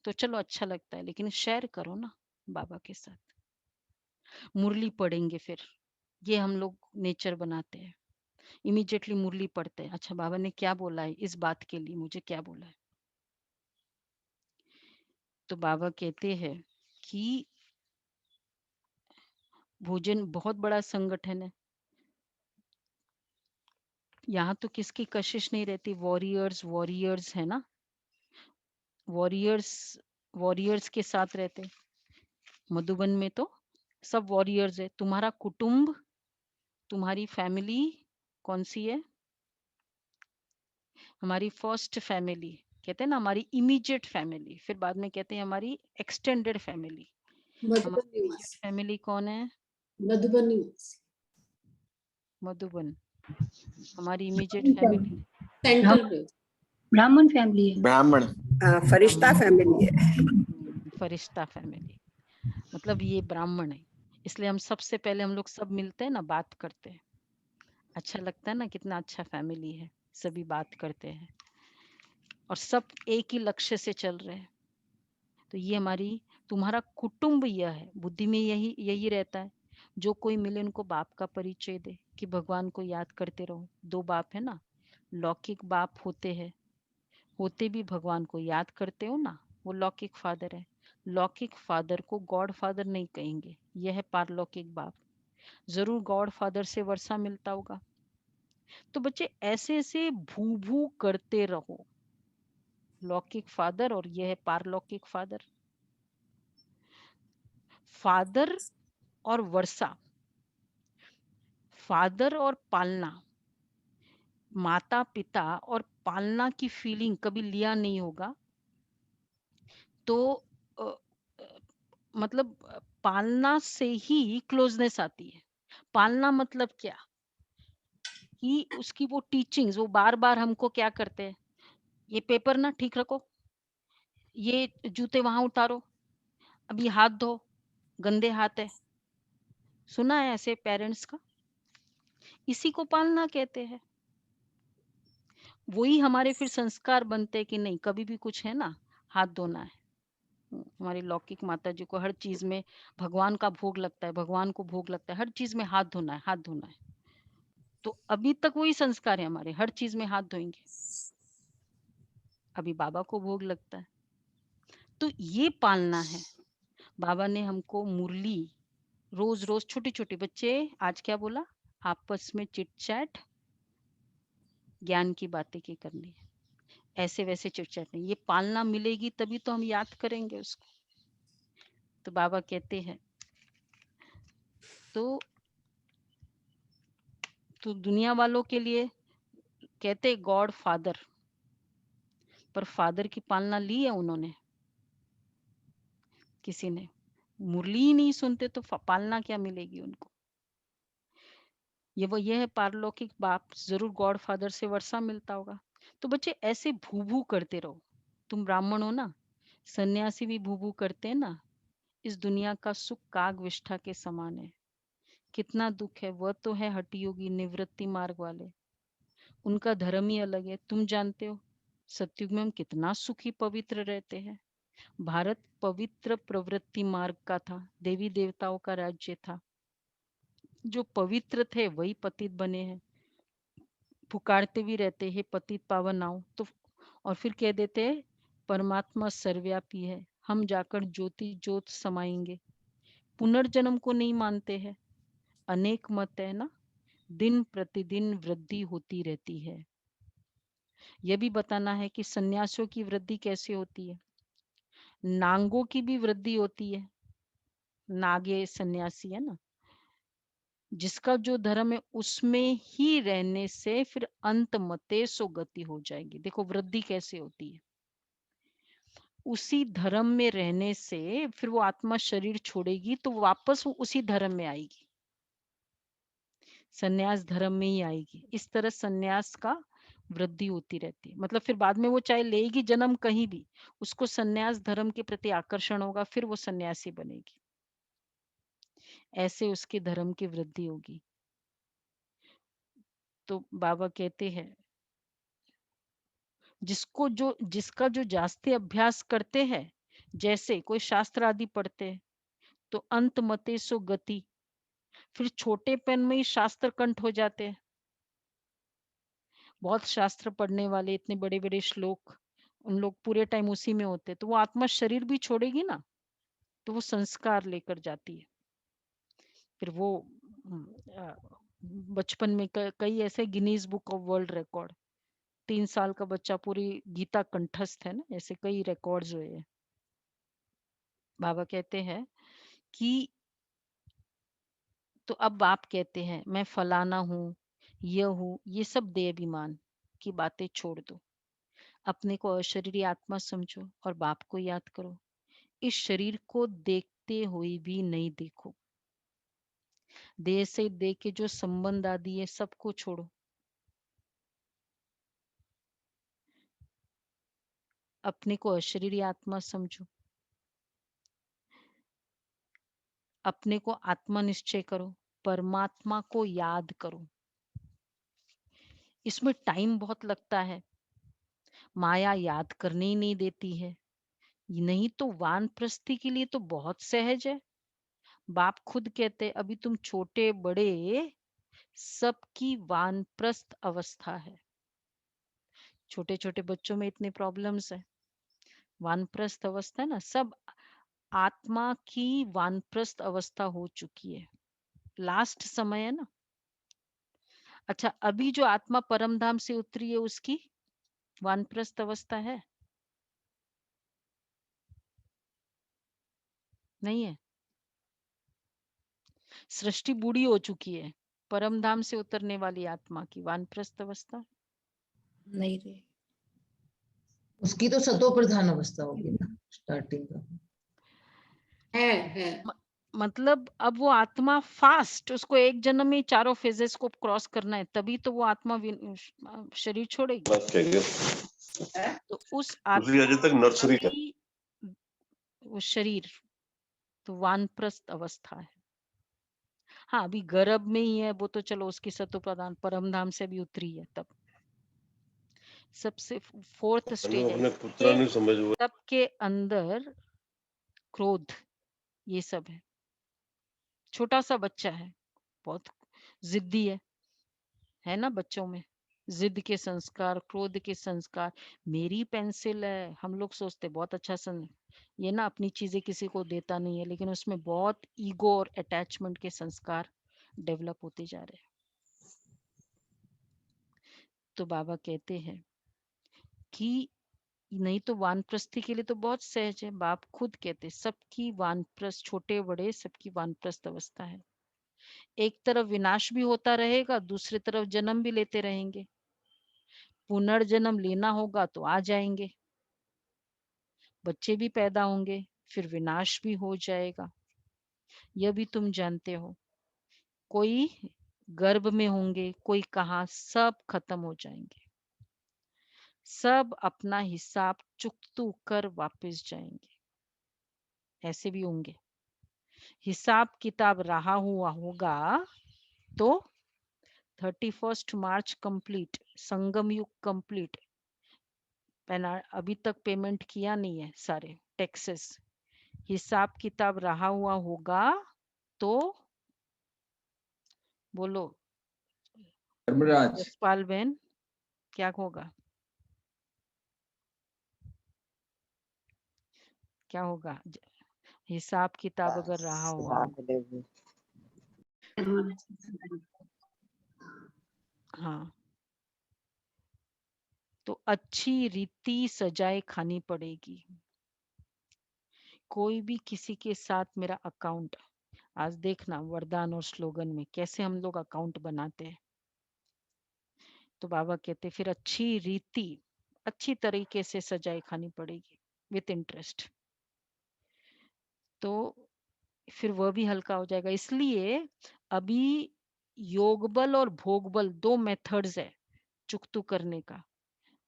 तो चलो अच्छा लगता है, लेकिन शेयर करो ना बाबा के साथ, मुरली पढ़ेंगे, फिर ये हम लोग नेचर बनाते हैं, इमीडिएटली मुरली पढ़ते हैं, अच्छा बाबा ने क्या बोला है इस बात के लिए, मुझे क्या बोला है। तो बाबा कहते हैं कि भोजन बहुत बड़ा संगठन है, यहाँ तो किसकी कशिश नहीं रहती, वॉरियर्स वॉरियर्स है ना, वॉरियर्स वॉरियर्स के साथ रहते। मधुबन में तो सब वॉरियर्स है। तुम्हारा कुटुंब, तुम्हारी फैमिली कौन सी है? हमारी फर्स्ट फैमिली, कहते हैं ना हमारी इमीडिएट फैमिली, फिर बाद में कहते हैं हमारी एक्सटेंडेड फैमिली। मधुबन हमारी इमीडिएट निवासी, फैमिली कौन है? मधुबन निवासी, मधुबन। हमारी इमीडिएट फैमिली सेंटर में ब्राह्मण फैमिली है। ब्राह्मण फरिश्ता फैमिली है। फरिश्ता फैमिली, मतलब ये ब्राह्मण है। इसलिए हम सबसे पहले हम लोग सब मिलते हैं ना, बात करते हैं, अच्छा लगता है ना, कितना अच्छा फैमिली है, सभी बात करते हैं और सब एक ही लक्ष्य से चल रहे हैं। तो ये हमारी, तुम्हारा कुटुंब यह है, बुद्धि में यही यही रहता है। जो कोई मिले उनको बाप का परिचय दे कि भगवान को याद करते रहो। दो बाप है ना, लौकिक बाप होते हैं, होते भी भगवान को याद करते हो ना, वो लौकिक फादर है। लौकिक फादर को गॉड फादर नहीं कहेंगे, यह है पारलौकिक बाप। जरूर गॉड फादर से वर्षा मिलता होगा। तो बच्चे ऐसे ऐसे भू भू करते रहो, लौकिक फादर और यह है पारलौकिक फादर। फादर और वर्षा, फादर और पालना, माता पिता और पालना की फीलिंग कभी लिया नहीं होगा तो अ, अ, मतलब पालना से ही क्लोजनेस आती है। पालना मतलब क्या, कि उसकी वो टीचिंग्स, वो बार बार हमको क्या करते हैं, ये पेपर ना ठीक रखो, ये जूते वहां उतारो, अभी हाथ धो, गंदे हाथ है। सुना है ऐसे पेरेंट्स का? इसी को पालना कहते हैं। वही हमारे फिर संस्कार बनते हैं कि नहीं, कभी भी कुछ है ना, हाथ धोना है। हमारी लौकिक माता जी को हर चीज में, भगवान का भोग लगता है, भगवान को भोग लगता है, हर चीज में हाथ धोना है, हाथ धोना है। तो अभी तक वही संस्कार है हमारे, हर चीज में हाथ धोएंगे। अभी बाबा को भोग लगता है, तो ये पालना है। बाबा ने हमको मुरली रोज रोज, छोटे छोटे बच्चे आज क्या बोला, आपस में चिट चैट, ज्ञान की बातें की करनी है, ऐसे वैसे चिट चैट नहीं। ये पालना मिलेगी तभी तो हम याद करेंगे उसको। तो बाबा कहते हैं तो दुनिया वालों के लिए कहते गॉड फादर, पर फादर की पालना ली है उन्होंने? किसी ने? मुरली ही नहीं सुनते तो पालना क्या मिलेगी उनको? ये है पारलौकिक बाप, जरूर गॉड फादर से वर्षा मिलता होगा। तो बच्चे ऐसे भू भू करते रहो। तुम ब्राह्मण हो ना, सन्यासी भी भू भू करते हैं ना। इस दुनिया का सुख काग विष्ठा के समान है। कितना दुख है, वह तो है हठयोगी निवृत्ति मार्ग वाले, उनका धर्म ही अलग है। तुम जानते हो सतयुग में हम कितना सुखी पवित्र रहते हैं। भारत पवित्र प्रवृत्ति मार्ग का था, देवी देवताओं का राज्य था। जो पवित्र थे वही पतित बने हैं। पुकारते भी रहते हैं पतित पावन आओ, तो और फिर कह देते हैं परमात्मा सर्वव्यापी है, हम जाकर ज्योति ज्योत समाएंगे। पुनर्जन्म को नहीं मानते हैं, अनेक मत है ना, दिन प्रतिदिन वृद्धि होती रहती है। यह भी बताना है कि सन्यासियों की वृद्धि कैसे होती है। नांगों की भी वृद्धि होती है, नागे सन्यासी है ना, जिसका जो धर्म है उसमें ही रहने से फिर अंत मते सो गति हो जाएगी। देखो वृद्धि कैसे होती है, उसी धर्म में रहने से फिर वो आत्मा शरीर छोड़ेगी तो वापस वो उसी धर्म में आएगी, सन्यास धर्म में ही आएगी। इस तरह सन्यास का वृद्धि होती रहती है, मतलब फिर बाद में वो चाहे लेगी जन्म कहीं भी, उसको सन्यास धर्म के प्रति आकर्षण होगा, फिर वो सन्यासी बनेगी, ऐसे उसके धर्म की वृद्धि होगी। तो बाबा कहते हैं जिसका जो जास्ती अभ्यास करते हैं, जैसे कोई शास्त्र आदि पढ़ते हैं, तो अंत मते सो गति, फिर छोटे पेन में ही शास्त्र कंठ हो जाते हैं। बहुत शास्त्र पढ़ने वाले, इतने बड़े बड़े श्लोक, उन लोग पूरे टाइम उसी में होते, तो वो आत्मा शरीर भी छोड़ेगी ना, तो वो संस्कार लेकर जाती है। फिर वो बचपन में कई ऐसे Guinness book of world record, 3 साल का बच्चा पूरी गीता कंठस्थ है ना, ऐसे कई रिकॉर्ड्स हुए हैं। बाबा कहते हैं कि तो अब आप कहते हैं मैं फलाना हूँ, ये सब देहाभिमान की बातें छोड़ दो, अपने को अशरीरी आत्मा समझो और बाप को याद करो। इस शरीर को देखते हुए भी नहीं देखो, देह से देह के जो संबंध आदि है सबको छोड़ो, अपने को अशरीरी आत्मा समझो, अपने को आत्मा निश्चय करो, परमात्मा को याद करो। इसमें टाइम बहुत लगता है, माया याद करने ही नहीं देती है, नहीं तो वानप्रस्थी के लिए तो बहुत सहज है। बाप खुद कहते अभी तुम छोटे बड़े सबकी वानप्रस्थ अवस्था है। छोटे छोटे बच्चों में इतने प्रॉब्लम्स है, वानप्रस्थ अवस्था है ना, सब आत्मा की वानप्रस्थ अवस्था हो चुकी है, लास्ट समय है ना। अच्छा, अभी जो आत्मा परम धाम से उतरी है उसकी वानप्रस्थ अवस्था है? नहीं है। सृष्टि बूढ़ी हो चुकी है, परम धाम से उतरने वाली आत्मा की वानप्रस्थ अवस्था नहीं रे, उसकी तो सतो प्रधान अवस्था होगी ना स्टार्टिंग का। है मतलब अब वो आत्मा फास्ट, उसको एक जन्म में चारों फेजेस को क्रॉस करना है, तभी तो वो आत्मा शरीर छोड़ेगी। तो उस आत्मा की वो शरीर तो वानप्रस्थ अवस्था है। हाँ, अभी गर्भ में ही है वो, तो चलो उसकी सतो प्रधान परम धाम से भी उतरी है, तब सबसे फोर्थ स्टेज है सबके अंदर क्रोध, ये सब छोटा सा बच्चा है, बहुत जिद्दी है ना, बच्चों में जिद के संस्कार, क्रोध के संस्कार। मेरी पेंसिल है, हम लोग सोचते बहुत अच्छा ये ना अपनी चीजें किसी को देता नहीं है, लेकिन उसमें बहुत ईगो और अटैचमेंट के संस्कार डेवलप होते जा रहे हैं। तो बाबा कहते हैं कि नहीं तो वानप्रस्थी के लिए तो बहुत सहज है, बाप खुद कहते सबकी वानप्रस्थ, छोटे बड़े सबकी वानप्रस्थ अवस्था है। एक तरफ विनाश भी होता रहेगा, दूसरी तरफ जन्म भी लेते रहेंगे, पुनर्जन्म लेना होगा तो आ जाएंगे, बच्चे भी पैदा होंगे, फिर विनाश भी हो जाएगा। यह भी तुम जानते हो, कोई गर्भ में होंगे, कोई कहाँ, सब खत्म हो जाएंगे, सब अपना हिसाब चुकतू कर वापस जाएंगे, ऐसे भी होंगे। हिसाब किताब रहा हुआ होगा तो 31 मार्च कंप्लीट, संगम युग कंप्लीट, अभी तक पेमेंट किया नहीं है सारे टैक्सेस, हिसाब किताब रहा हुआ होगा तो बोलो धर्मराज, जसपाल बहन क्या होगा? क्या होगा? हिसाब किताब अगर रहा हो, हाँ, तो अच्छी रीति सजाए खानी पड़ेगी। कोई भी किसी के साथ मेरा अकाउंट, आज देखना वरदान और स्लोगन में कैसे हम लोग अकाउंट बनाते हैं। तो बाबा कहते फिर अच्छी रीति अच्छी तरीके से सजाए खानी पड़ेगी विथ इंटरेस्ट, तो फिर वह भी हल्का हो जाएगा। इसलिए अभी योग बल और भोग बल 2 मेथड्स है चुकतू करने का।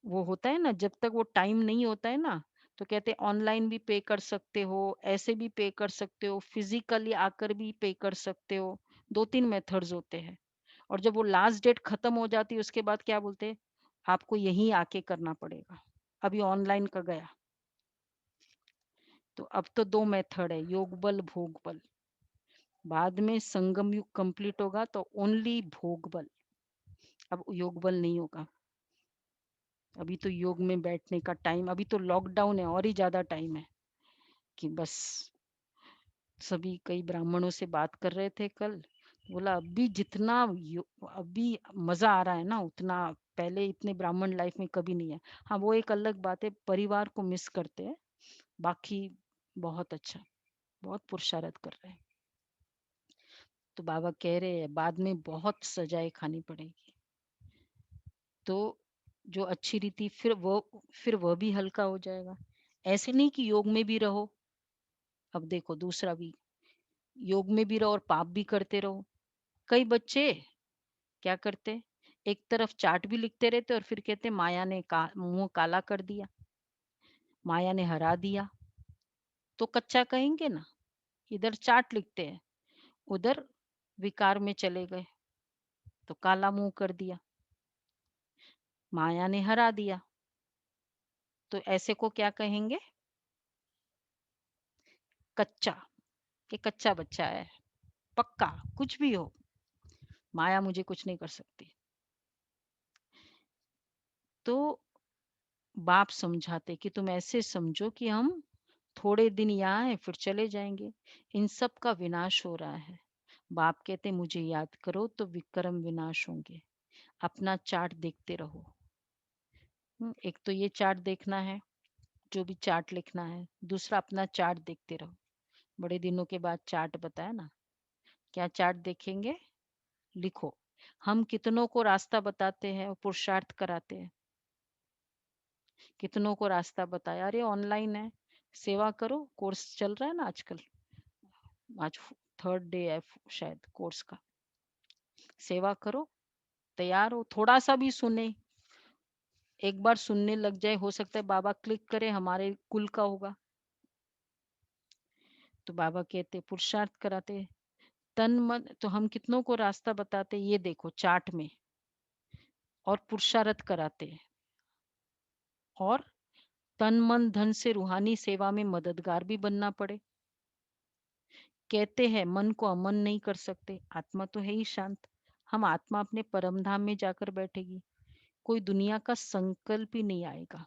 वो होता है ना, जब तक वो टाइम नहीं होता है ना, तो कहते ऑनलाइन भी पे कर सकते हो, ऐसे भी पे कर सकते हो, फिजिकली आकर भी पे कर सकते हो। 2-3 मेथड्स होते हैं। और जब वो लास्ट डेट खत्म हो जाती है उसके बाद क्या बोलते हैं, आपको यहीं आके करना पड़ेगा। अभी ऑनलाइन का गया, तो अब तो 2 मेथड है, योग बल भोग बल। बाद में संगम युग कंप्लीट होगा तो ओनली भोग बल, अब योग बल नहीं होगा। अभी तो योग में बैठने का टाइम, अभी तो लॉकडाउन है और ही ज्यादा टाइम है कि बस। सभी कई ब्राह्मणों से बात कर रहे थे कल, बोला अभी जितना अभी मजा आ रहा है ना, उतना पहले इतने ब्राह्मण लाइफ में कभी नहीं है। हाँ, वो एक अलग बात है, परिवार को मिस करते हैं, बाकी बहुत अच्छा, बहुत पुरुषार्थ कर रहे हैं। तो बाबा कह रहे हैं बाद में बहुत सजाए खानी पड़ेगी। तो जो अच्छी रीति फिर वह भी हल्का हो जाएगा। ऐसे नहीं कि योग में भी रहो, अब देखो दूसरा भी, योग में भी रहो और पाप भी करते रहो। कई बच्चे क्या करते, एक तरफ चार्ट भी लिखते रहते और फिर कहते माया ने मुंह काला कर दिया, माया ने हरा दिया। तो कच्चा कहेंगे ना, इधर चार्ट लिखते हैं, उधर विकार में चले गए, तो काला मुंह कर दिया, माया ने हरा दिया। तो ऐसे को क्या कहेंगे, कच्चा, ये कच्चा बच्चा है। पक्का कुछ भी हो, माया मुझे कुछ नहीं कर सकती। तो बाप समझाते कि तुम ऐसे समझो कि हम थोड़े दिन यहाँ हैं फिर चले जाएंगे, इन सब का विनाश हो रहा है। बाप कहते मुझे याद करो तो विक्रम विनाश होंगे, अपना चार्ट देखते रहो। एक तो ये चार्ट देखना है, जो भी चार्ट लिखना है, दूसरा अपना चार्ट देखते रहो। बड़े दिनों के बाद चार्ट बताया ना, क्या चार्ट देखेंगे, लिखो हम कितनों को रास्ता बताते हैं और पुरुषार्थ कराते हैं। कितनों को रास्ता बताया, अरे ऑनलाइन है, सेवा करो, कोर्स चल रहा है ना आजकल, आज 3rd डे है शायद कोर्स का, सेवा करो, तैयार हो, थोड़ा सा भी सुने, एक बार सुनने लग जाए, हो सकता है बाबा क्लिक करे, हमारे कुल का होगा। तो बाबा कहते पुरुषार्थ कराते, तन मन, तो हम कितनों को रास्ता बताते ये देखो चार्ट में, और पुरुषार्थ कराते हैं, और तन मन धन से रूहानी सेवा में मददगार भी बनना पड़े। कहते हैं मन को अमन नहीं कर सकते, आत्मा तो है ही शांत, हम आत्मा अपने परम धाम में जाकर बैठेगी, कोई दुनिया का संकल्प ही नहीं आएगा।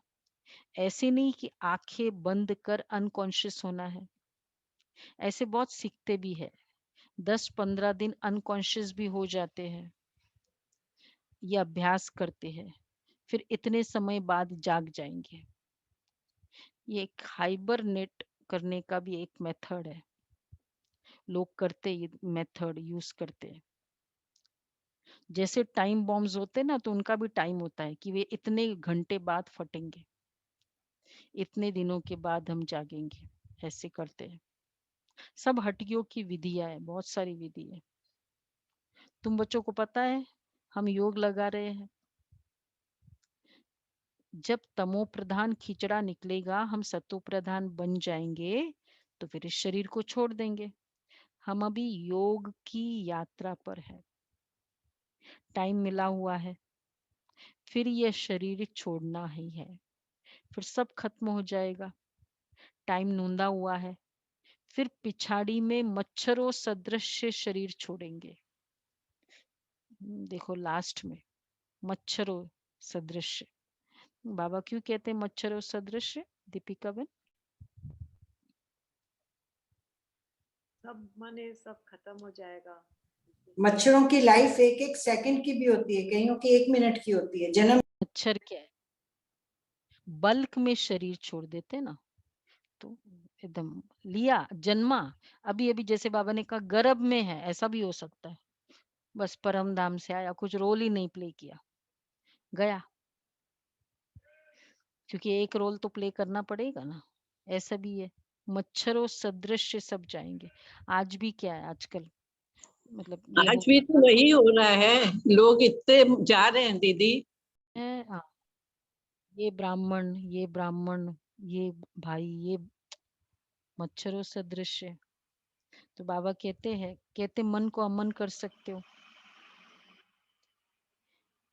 ऐसे नहीं कि आंखें बंद कर अनकॉन्शियस होना है, ऐसे बहुत सीखते भी है, 10-15 दिन अनकॉन्शियस भी हो जाते हैं, ये अभ्यास करते हैं, फिर इतने समय बाद जाग जाएंगे। ये एक हाइबरनेट करने का भी एक मेथड है, लोग करते ये मेथड यूज करते हैं। जैसे टाइम बॉम्ब्स होते हैं ना, तो उनका भी टाइम होता है कि वे इतने घंटे बाद फटेंगे, इतने दिनों के बाद हम जागेंगे, ऐसे करते हैं। सब हटियों की विधियां है, बहुत सारी विधि है। तुम बच्चों को पता है हम योग लगा रहे हैं, जब तमो प्रधान खिचड़ा निकलेगा हम सतो प्रधान बन जाएंगे, तो फिर इस शरीर को छोड़ देंगे। हम अभी योग की यात्रा पर है, टाइम मिला हुआ है, फिर यह शरीर छोड़ना ही है, फिर सब खत्म हो जाएगा, टाइम नूंदा हुआ है, फिर पिछाड़ी में मच्छरों सदृश शरीर छोड़ेंगे। देखो लास्ट में मच्छरों सदृश। बाबा क्यों कहते हैं मच्छरों सदृश, दीपिका बहन? सब माने सब खत्म हो जाएगा। मच्छरों की लाइफ एक एक सेकंड की भी होती है, कईयों की 1 मिनट की होती है। जन्म मच्छर क्या है, बल्क में शरीर छोड़ देते ना, तो एकदम लिया जन्मा, अभी अभी जैसे बाबा ने कहा गर्भ में है, ऐसा भी हो सकता है, बस परम धाम से आया, कुछ रोल ही नहीं प्ले किया, गया, क्योंकि एक रोल तो प्ले करना पड़ेगा ना। ऐसा भी है, मच्छरों सदृश सब जाएंगे। आज भी क्या है आजकल, मतलब ये आज हो भी तो वही हो रहा है, लोग इतने जा रहे हैं दीदी। हाँ, ये ब्राह्मण, ये भाई, ये मच्छरों सदृश है। तो बाबा कहते मन को अमन कर सकते हो,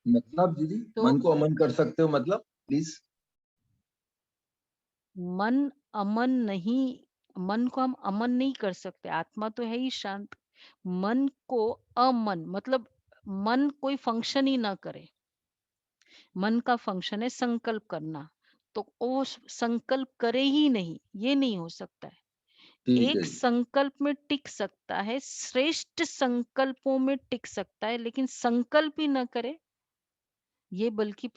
मतलब दीदी तो मन को अमन कर सकते हो, मतलब प्लीज। मन अमन नहीं, मन को हम अमन नहीं कर सकते, आत्मा तो है ही शांत। मन को अमन मतलब मन कोई फंक्शन ही ना करे, मन का फंक्शन है संकल्प करना, तो वो संकल्प करे ही नहीं, ये नहीं हो सकता है। ठीक है एक जी। संकल्प में टिक सकता है, श्रेष्ठ संकल्पों में टिक सकता है, लेकिन संकल्प ही ना करे, ये बल्कि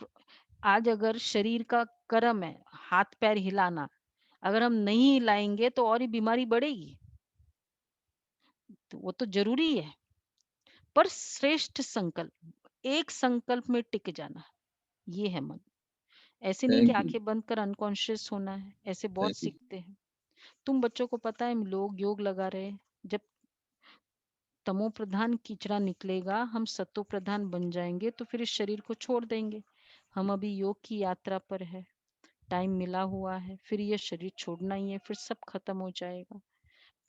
आज अगर शरीर का कर्म है हाथ पैर हिलाना, अगर हम नहीं हिलाएंगे तो और ही बीमारी बढ़ेगी, तो वो तो जरूरी है। पर श्रेष्ठ संकल्प, एक संकल्प में टिक जाना, ये है मन। ऐसे नहीं कि थैंक यू। आंखें बंद कर अनकॉन्शियस होना है, ऐसे बहुत थैंक यू। सीखते हैं। तुम बच्चों को पता है लोग योग लगा रहे हैं, जब तमो प्रधान कीचड़ा निकलेगा, हम सतो प्रधान बन जाएंगे, तो फिर इस शरीर को छोड़ देंगे। हम अभी योग की यात्रा पर है, टाइम मिला हुआ है, फिर ये शरीर छोड़ना ही है, फिर सब खत्म हो जाएगा।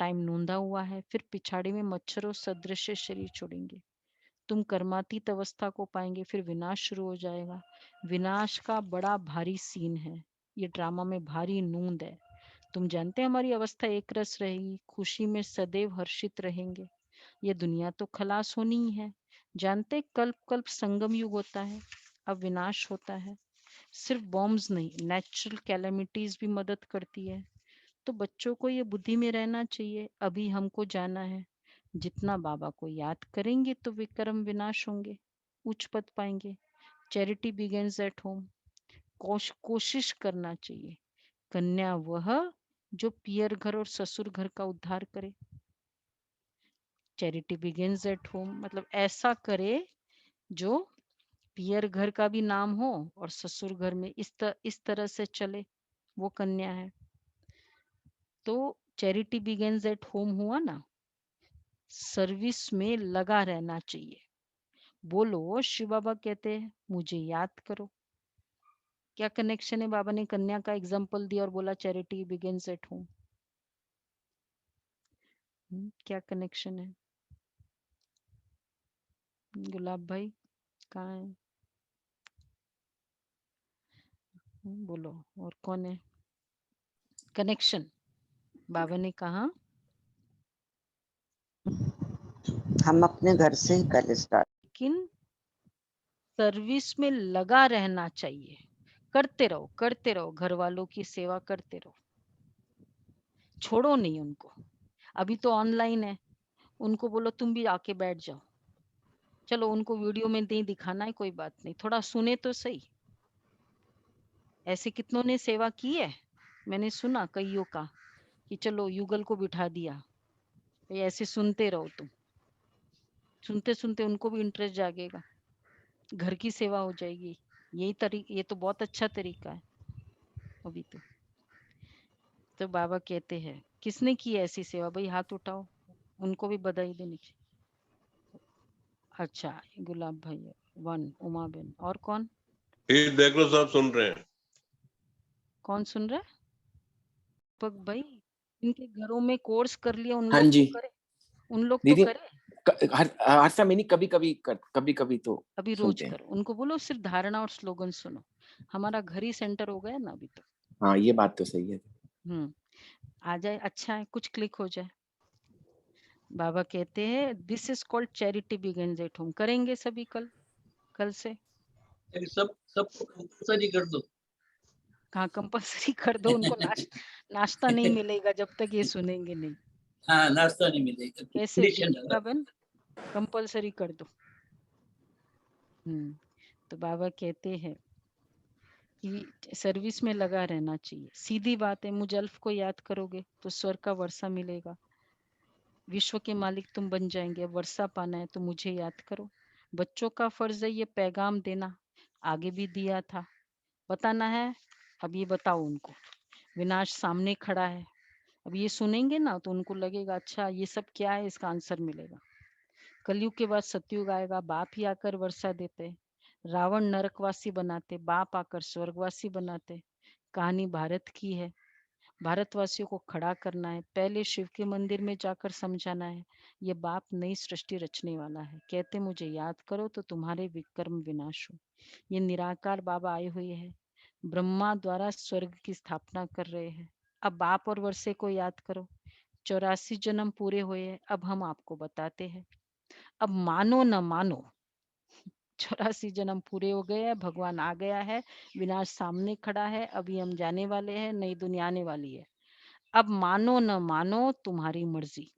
टाइम नूंदा हुआ है, फिर पिछाड़ी में मच्छरों सदृश शरीर छोड़ेंगे, तुम कर्मातीत अवस्था को पाएंगे, फिर विनाश शुरू हो जाएगा। विनाश का बड़ा भारी सीन है, ये ड्रामा में भारी नूंद है। तुम जानते हैं हमारी अवस्था एक रस रहेगी, खुशी में सदैव हर्षित रहेंगे। ये दुनिया तो खलास होनी ही है। जानते कल्प कल्प संगम युग होता है, अब विनाश होता है। सिर्फ बॉम्ब्स नहीं, नेचुरल कैलेमिटीज भी मदद करती है। तो बच्चों को ये बुद्धि में रहना चाहिए, अभी हमको जाना है। जितना बाबा को याद करेंगे तो विक्रम विनाश होंगे, उच्च पद पाएंगे। Charity begins at home. कोशिश करना चाहिए, कन्या वह जो पियर घर और ससुर घर का उद्धार करे। चैरिटी बिगिंस एट होम मतलब ऐसा करे जो पियर घर का भी नाम हो और ससुर घर में इस तरह से चले, वो कन्या है। तो चैरिटी बिगिंस एट होम हुआ ना, सर्विस में लगा रहना चाहिए। बोलो शिव बाबा कहते हैं मुझे याद करो। क्या कनेक्शन है, बाबा ने कन्या का एग्जाम्पल दिया और बोला चैरिटी बिगिंस एट होम, क्या कनेक्शन है? गुलाब भाई कहाँ है? बोलो और कौन है? कनेक्शन बाबा ने कहा हम अपने घर से ही कल स्टार्ट, लेकिन सर्विस में लगा रहना चाहिए। करते रहो, घर वालों की सेवा करते रहो, छोड़ो नहीं उनको। अभी तो ऑनलाइन है, उनको बोलो तुम भी आके बैठ जाओ, चलो उनको वीडियो में नहीं दिखाना है, कोई बात नहीं, थोड़ा सुने तो सही। ऐसे कितनों ने सेवा की है, मैंने सुना कईयों का कि चलो युगल को बिठा दिया, भाई ऐसे सुनते रहो तुम, सुनते सुनते उनको भी इंटरेस्ट जागेगा, घर की सेवा हो जाएगी। ये तो बहुत अच्छा तरीका है। अभी तो बाबा कहते हैं किसने की ऐसी सेवा, भाई हाथ उठाओ, उनको भी बधाई देनी चाहिए। अच्छा गुलाब भाई, वन उमा बेन, और कौन? ये देख लो सब सुन रहे हैं। कौन सुन रहा है? पग भाई, इनके घरों में कोर्स कर लिया उन हाँ लोग तो जी करे, उन लोग तो दीदी, करे। हर समय नहीं, कभी कभी तो अभी रोज सुनते हैं। करो, उनको बोलो सिर्फ धारणा और स्लोगन सुनो। हमारा घर ही सेंटर हो गया ना अभी तो। हाँ ये बात तो सही है। आ जाए, अच्छा है, कुछ क्लिक हो जाए। बाबा कहते हैं this is called charity begins at home. करेंगे सभी कल से। सब कंपल्सरी कर दो। कहाँ कंपल्सरी कर दो, उनको नाश्ता नहीं मिलेगा जब तक ये सुनेंगे नहीं। हाँ, नाश्ता नहीं मिलेगा। कैसे दीपिका बहन, कंपल्सरी कर दो। तो बाबा कहते हैं कि सर्विस में लगा रहना चाहिए। सीधी बात है, मुझ अल्फ को याद करोगे तो स्वर्ग का वर्षा मिलेगा, विश्व के मालिक तुम बन जाएंगे। वर्षा पाना है तो मुझे याद करो। बच्चों का फर्ज है ये पैगाम देना, आगे भी दिया था, बताना है। अब ये बताओ उनको, विनाश सामने खड़ा है। अब ये सुनेंगे ना तो उनको लगेगा अच्छा ये सब क्या है, इसका आंसर मिलेगा। कलयुग के बाद सतयुग आएगा, बाप ही आकर वर्षा देते, रावण नरकवासी बनाते, बाप आकर स्वर्गवासी बनाते। कहानी भारत की है, भारतवासियों को खड़ा करना है, पहले शिव के मंदिर में जाकर समझाना है। ये बाप नई सृष्टि रचने वाला है, कहते मुझे याद करो तो तुम्हारे विक्रम विनाश हो। ये निराकार बाबा आए हुए हैं, ब्रह्मा द्वारा स्वर्ग की स्थापना कर रहे हैं। अब बाप और वर्षे को याद करो, 84 जन्म पूरे हुए हैं, अब हम आपको बताते हैं। अब मानो न मानो 84 जन्म पूरे हो गए हैं, भगवान आ गया है, विनाश सामने खड़ा है, अभी हम जाने वाले हैं, नई दुनिया आने वाली है। अब मानो न मानो तुम्हारी मर्जी।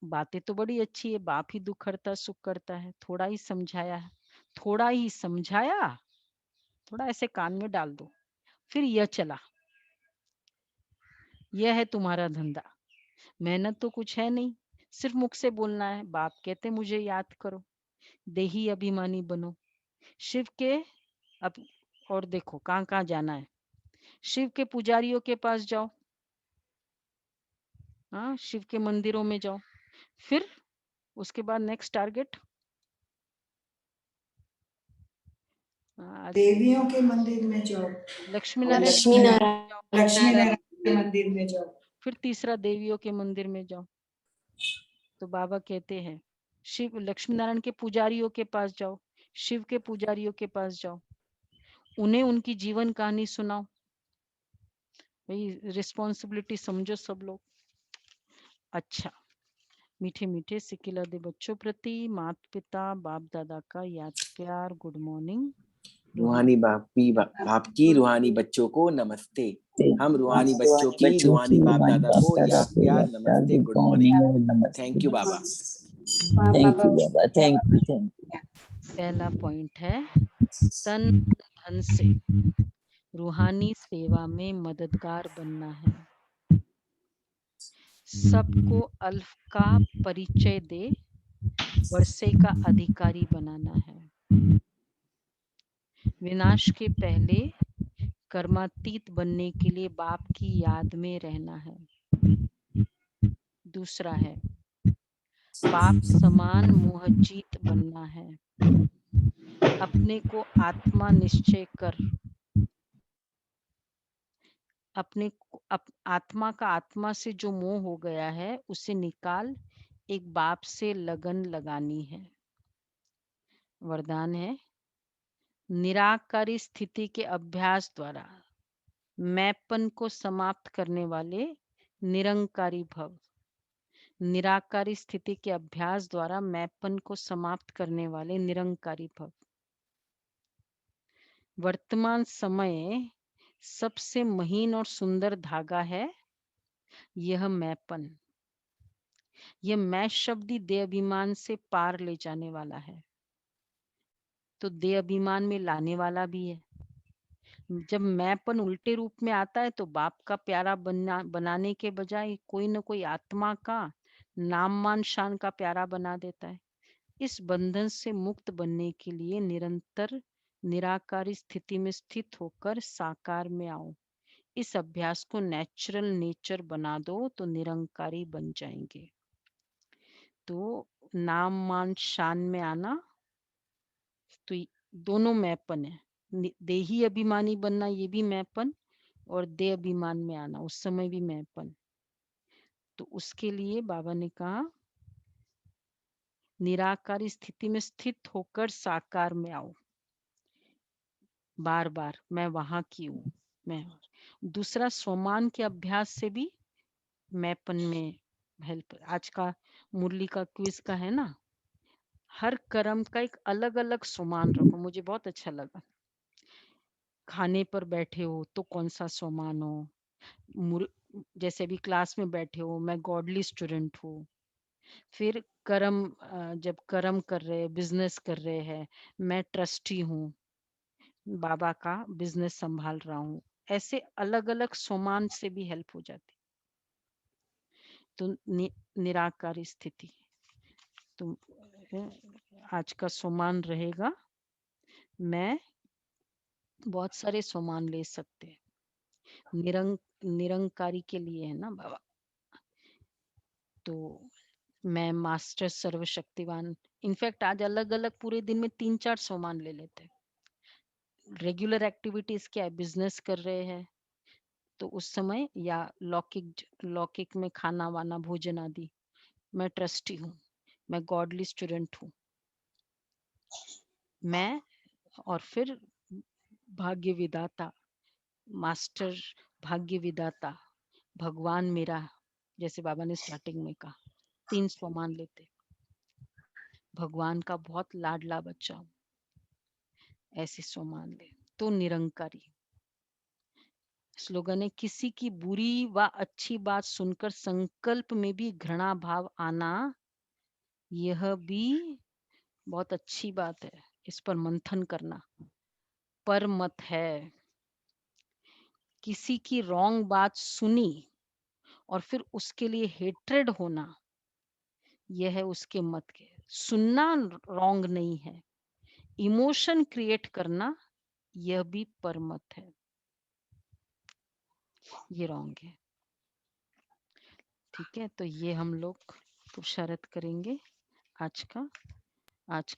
बातें तो बड़ी अच्छी है, बाप ही दुख करता सुख करता है, थोड़ा ही समझाया, थोड़ा ही समझाया, थोड़ा ऐसे कान में डाल दो, फिर यह चला। यह है तुम्हारा धंधा, मेहनत तो कुछ है नहीं, सिर्फ मुख से बोलना है। बाप कहते मुझे याद करो, देही अभिमानी बनो, शिव के। अब और देखो कहाँ कहाँ जाना है, शिव के पुजारियों के पास जाओ, हाँ शिव के मंदिरों में जाओ, फिर उसके बाद नेक्स्ट टारगेट देवियों के मंदिर में जाओ, लक्ष्मी लक्ष्मी नारायण नारायण के मंदिर में जाओ, फिर तीसरा देवियों के मंदिर में जाओ। तो बाबा कहते हैं शिव लक्ष्मी नारायण के पुजारियों के पास जाओ, शिव के पुजारियों के पास जाओ, उन्हें उनकी जीवन कहानी सुनाओ। भाई रिस्पॉन्सिबिलिटी समझो सब लोग। अच्छा, मीठे मीठे सिकिला दे बच्चों प्रति माता पिता बाप दादा का याद प्यार गुड मॉर्निंग। रूहानी बाप की रूहानी बच्चों को नमस्ते। हम रूहानी बच्चों की रूहानी बाप दादा को याद प्यार नमस्ते good morning. Thank you Baba. Thank you Baba, thank you. पहला पॉइंट है तन धन से रूहानी सेवा में मददगार बनना है, सबको अल्फ का परिचय दे, वर्षे का अधिकारी बनाना है, विनाश के पहले कर्मातीत बनने के लिए बाप की याद में रहना है। दूसरा है बाप समान मोहजीत बनना है, अपने को आत्मा निश्चय कर, अपने आत्मा का आत्मा से जो मोह हो गया है उसे निकाल, एक बाप से लगन लगानी है। वरदान है निराकारी स्थिति के अभ्यास द्वारा मैंपन को समाप्त करने वाले निरंकारी भव। निराकारी स्थिति के अभ्यास द्वारा मैंपन को समाप्त करने वाले निरंकारी भव। वर्तमान समय सबसे महीन और सुंदर धागा है यह मैंपन। यह मैं शब्दी देह अभिमान से पार ले जाने वाला है, तो देह अभिमान में लाने वाला भी है। जब मैंपन उल्टे रूप में आता है तो बाप का प्यारा बनाने के बजाय कोई न कोई आत्मा का नाम मान शान का प्यारा बना देता है। इस बंधन से मुक्त बनने के लिए निरंतर निराकारी स्थिति में स्थित होकर साकार में आओ। इस अभ्यास को नेचुरल नेचर बना दो तो निरंकारी बन जाएंगे। तो नाम मान शान में आना, तो दोनों मैंपन है, देही अभिमानी बनना ये भी मैंपन, और देह अभिमान में आना उस समय भी मैंपन। तो उसके लिए बाबा ने कहा निराकारी स्थिति में स्थित होकर साकार में आओ, बार बार मैं वहां की हूँ मैं। दूसरा स्वमान के अभ्यास से भी मैंपन में हेल्प। आज का मुरली का क्विज का है ना, हर कर्म का एक अलग अलग सोमान रखो। मुझे बहुत अच्छा लगा। खाने पर बैठे हो तो कौन सा सोमान हो, जैसे अभी क्लास में बैठे हो, मैं गॉडली स्टूडेंट हूँ। फिर कर्म, जब कर्म कर रहे हैं, बिजनेस कर रहे हैं, मैं ट्रस्टी हूँ, बाबा का बिजनेस संभाल रहा हूँ। ऐसे अलग अलग सोमान से भी हेल्प हो जाती। तो निराकारी स्थिति, तो आज का सोमान रहेगा, मैं बहुत सारे सोमान ले सकते हैं। निरंकारी के लिए है ना बाबा। तो मैं मास्टर सर्वशक्तिवान। इनफैक्ट आज अलग अलग पूरे दिन में 3-4 सोमान ले लेते हैं। रेगुलर एक्टिविटीज क्या है, बिजनेस कर रहे हैं तो उस समय, या लौकिक में खाना वाना भोजन आदि, मैं ट्रस्टी हूँ, मैं गॉडली स्टूडेंट हूँ, मैं, और फिर भाग्य विदाता, मास्टर भाग्य विदाता, भगवान मेरा, जैसे बाबा ने स्टार्टिंग में कहा, 3 सोमान लेते। भगवान का बहुत लाडला बच्चा हूँ, ऐसे सोमान ले। तो निरंकारी स्लोगन है, किसी की बुरी व अच्छी बात सुनकर संकल्प में भी घृणा भाव आना, यह भी बहुत अच्छी बात है। इस पर मंथन करना पर मत है। किसी की रॉन्ग बात सुनी और फिर उसके लिए हेट्रेड होना, यह है उसके मत के। सुनना रॉन्ग नहीं है, इमोशन क्रिएट करना यह भी परमत है, ये रॉन्ग है। ठीक है, तो ये हम लोग पुरुषार्थ करेंगे आज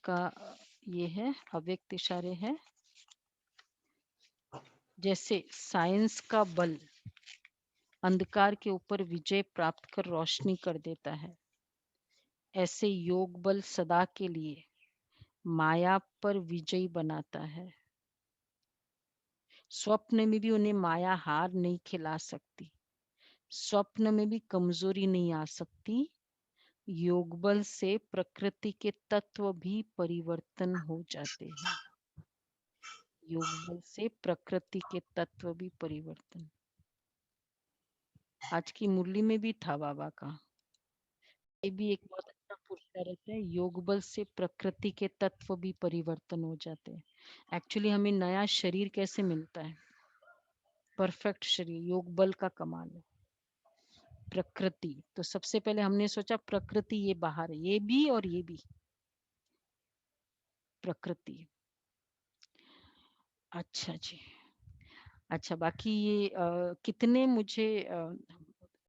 का ये है अव्यक्त इशारे है। जैसे साइंस का बल अंधकार के ऊपर विजय प्राप्त कर रोशनी कर देता है, ऐसे योग बल सदा के लिए माया पर विजयी बनाता है। स्वप्न में भी उन्हें माया हार नहीं खिला सकती, स्वप्न में भी कमजोरी नहीं आ सकती। योग बल से प्रकृति के तत्व भी परिवर्तन हो जाते हैं। योग बल से प्रकृति के तत्व भी परिवर्तन। आज की मुरली में भी था बाबा का, ये भी एक बहुत अच्छा पुरुषार्थ है। योग बल से प्रकृति के तत्व भी परिवर्तन हो जाते हैं। एक्चुअली हमें नया शरीर कैसे मिलता है, परफेक्ट शरीर, योग बल का कमाल है। प्रकृति, तो सबसे पहले हमने सोचा प्रकृति ये बाहर है, ये भी और ये भी प्रकृति। अच्छा जी, अच्छा बाकी ये कितने मुझे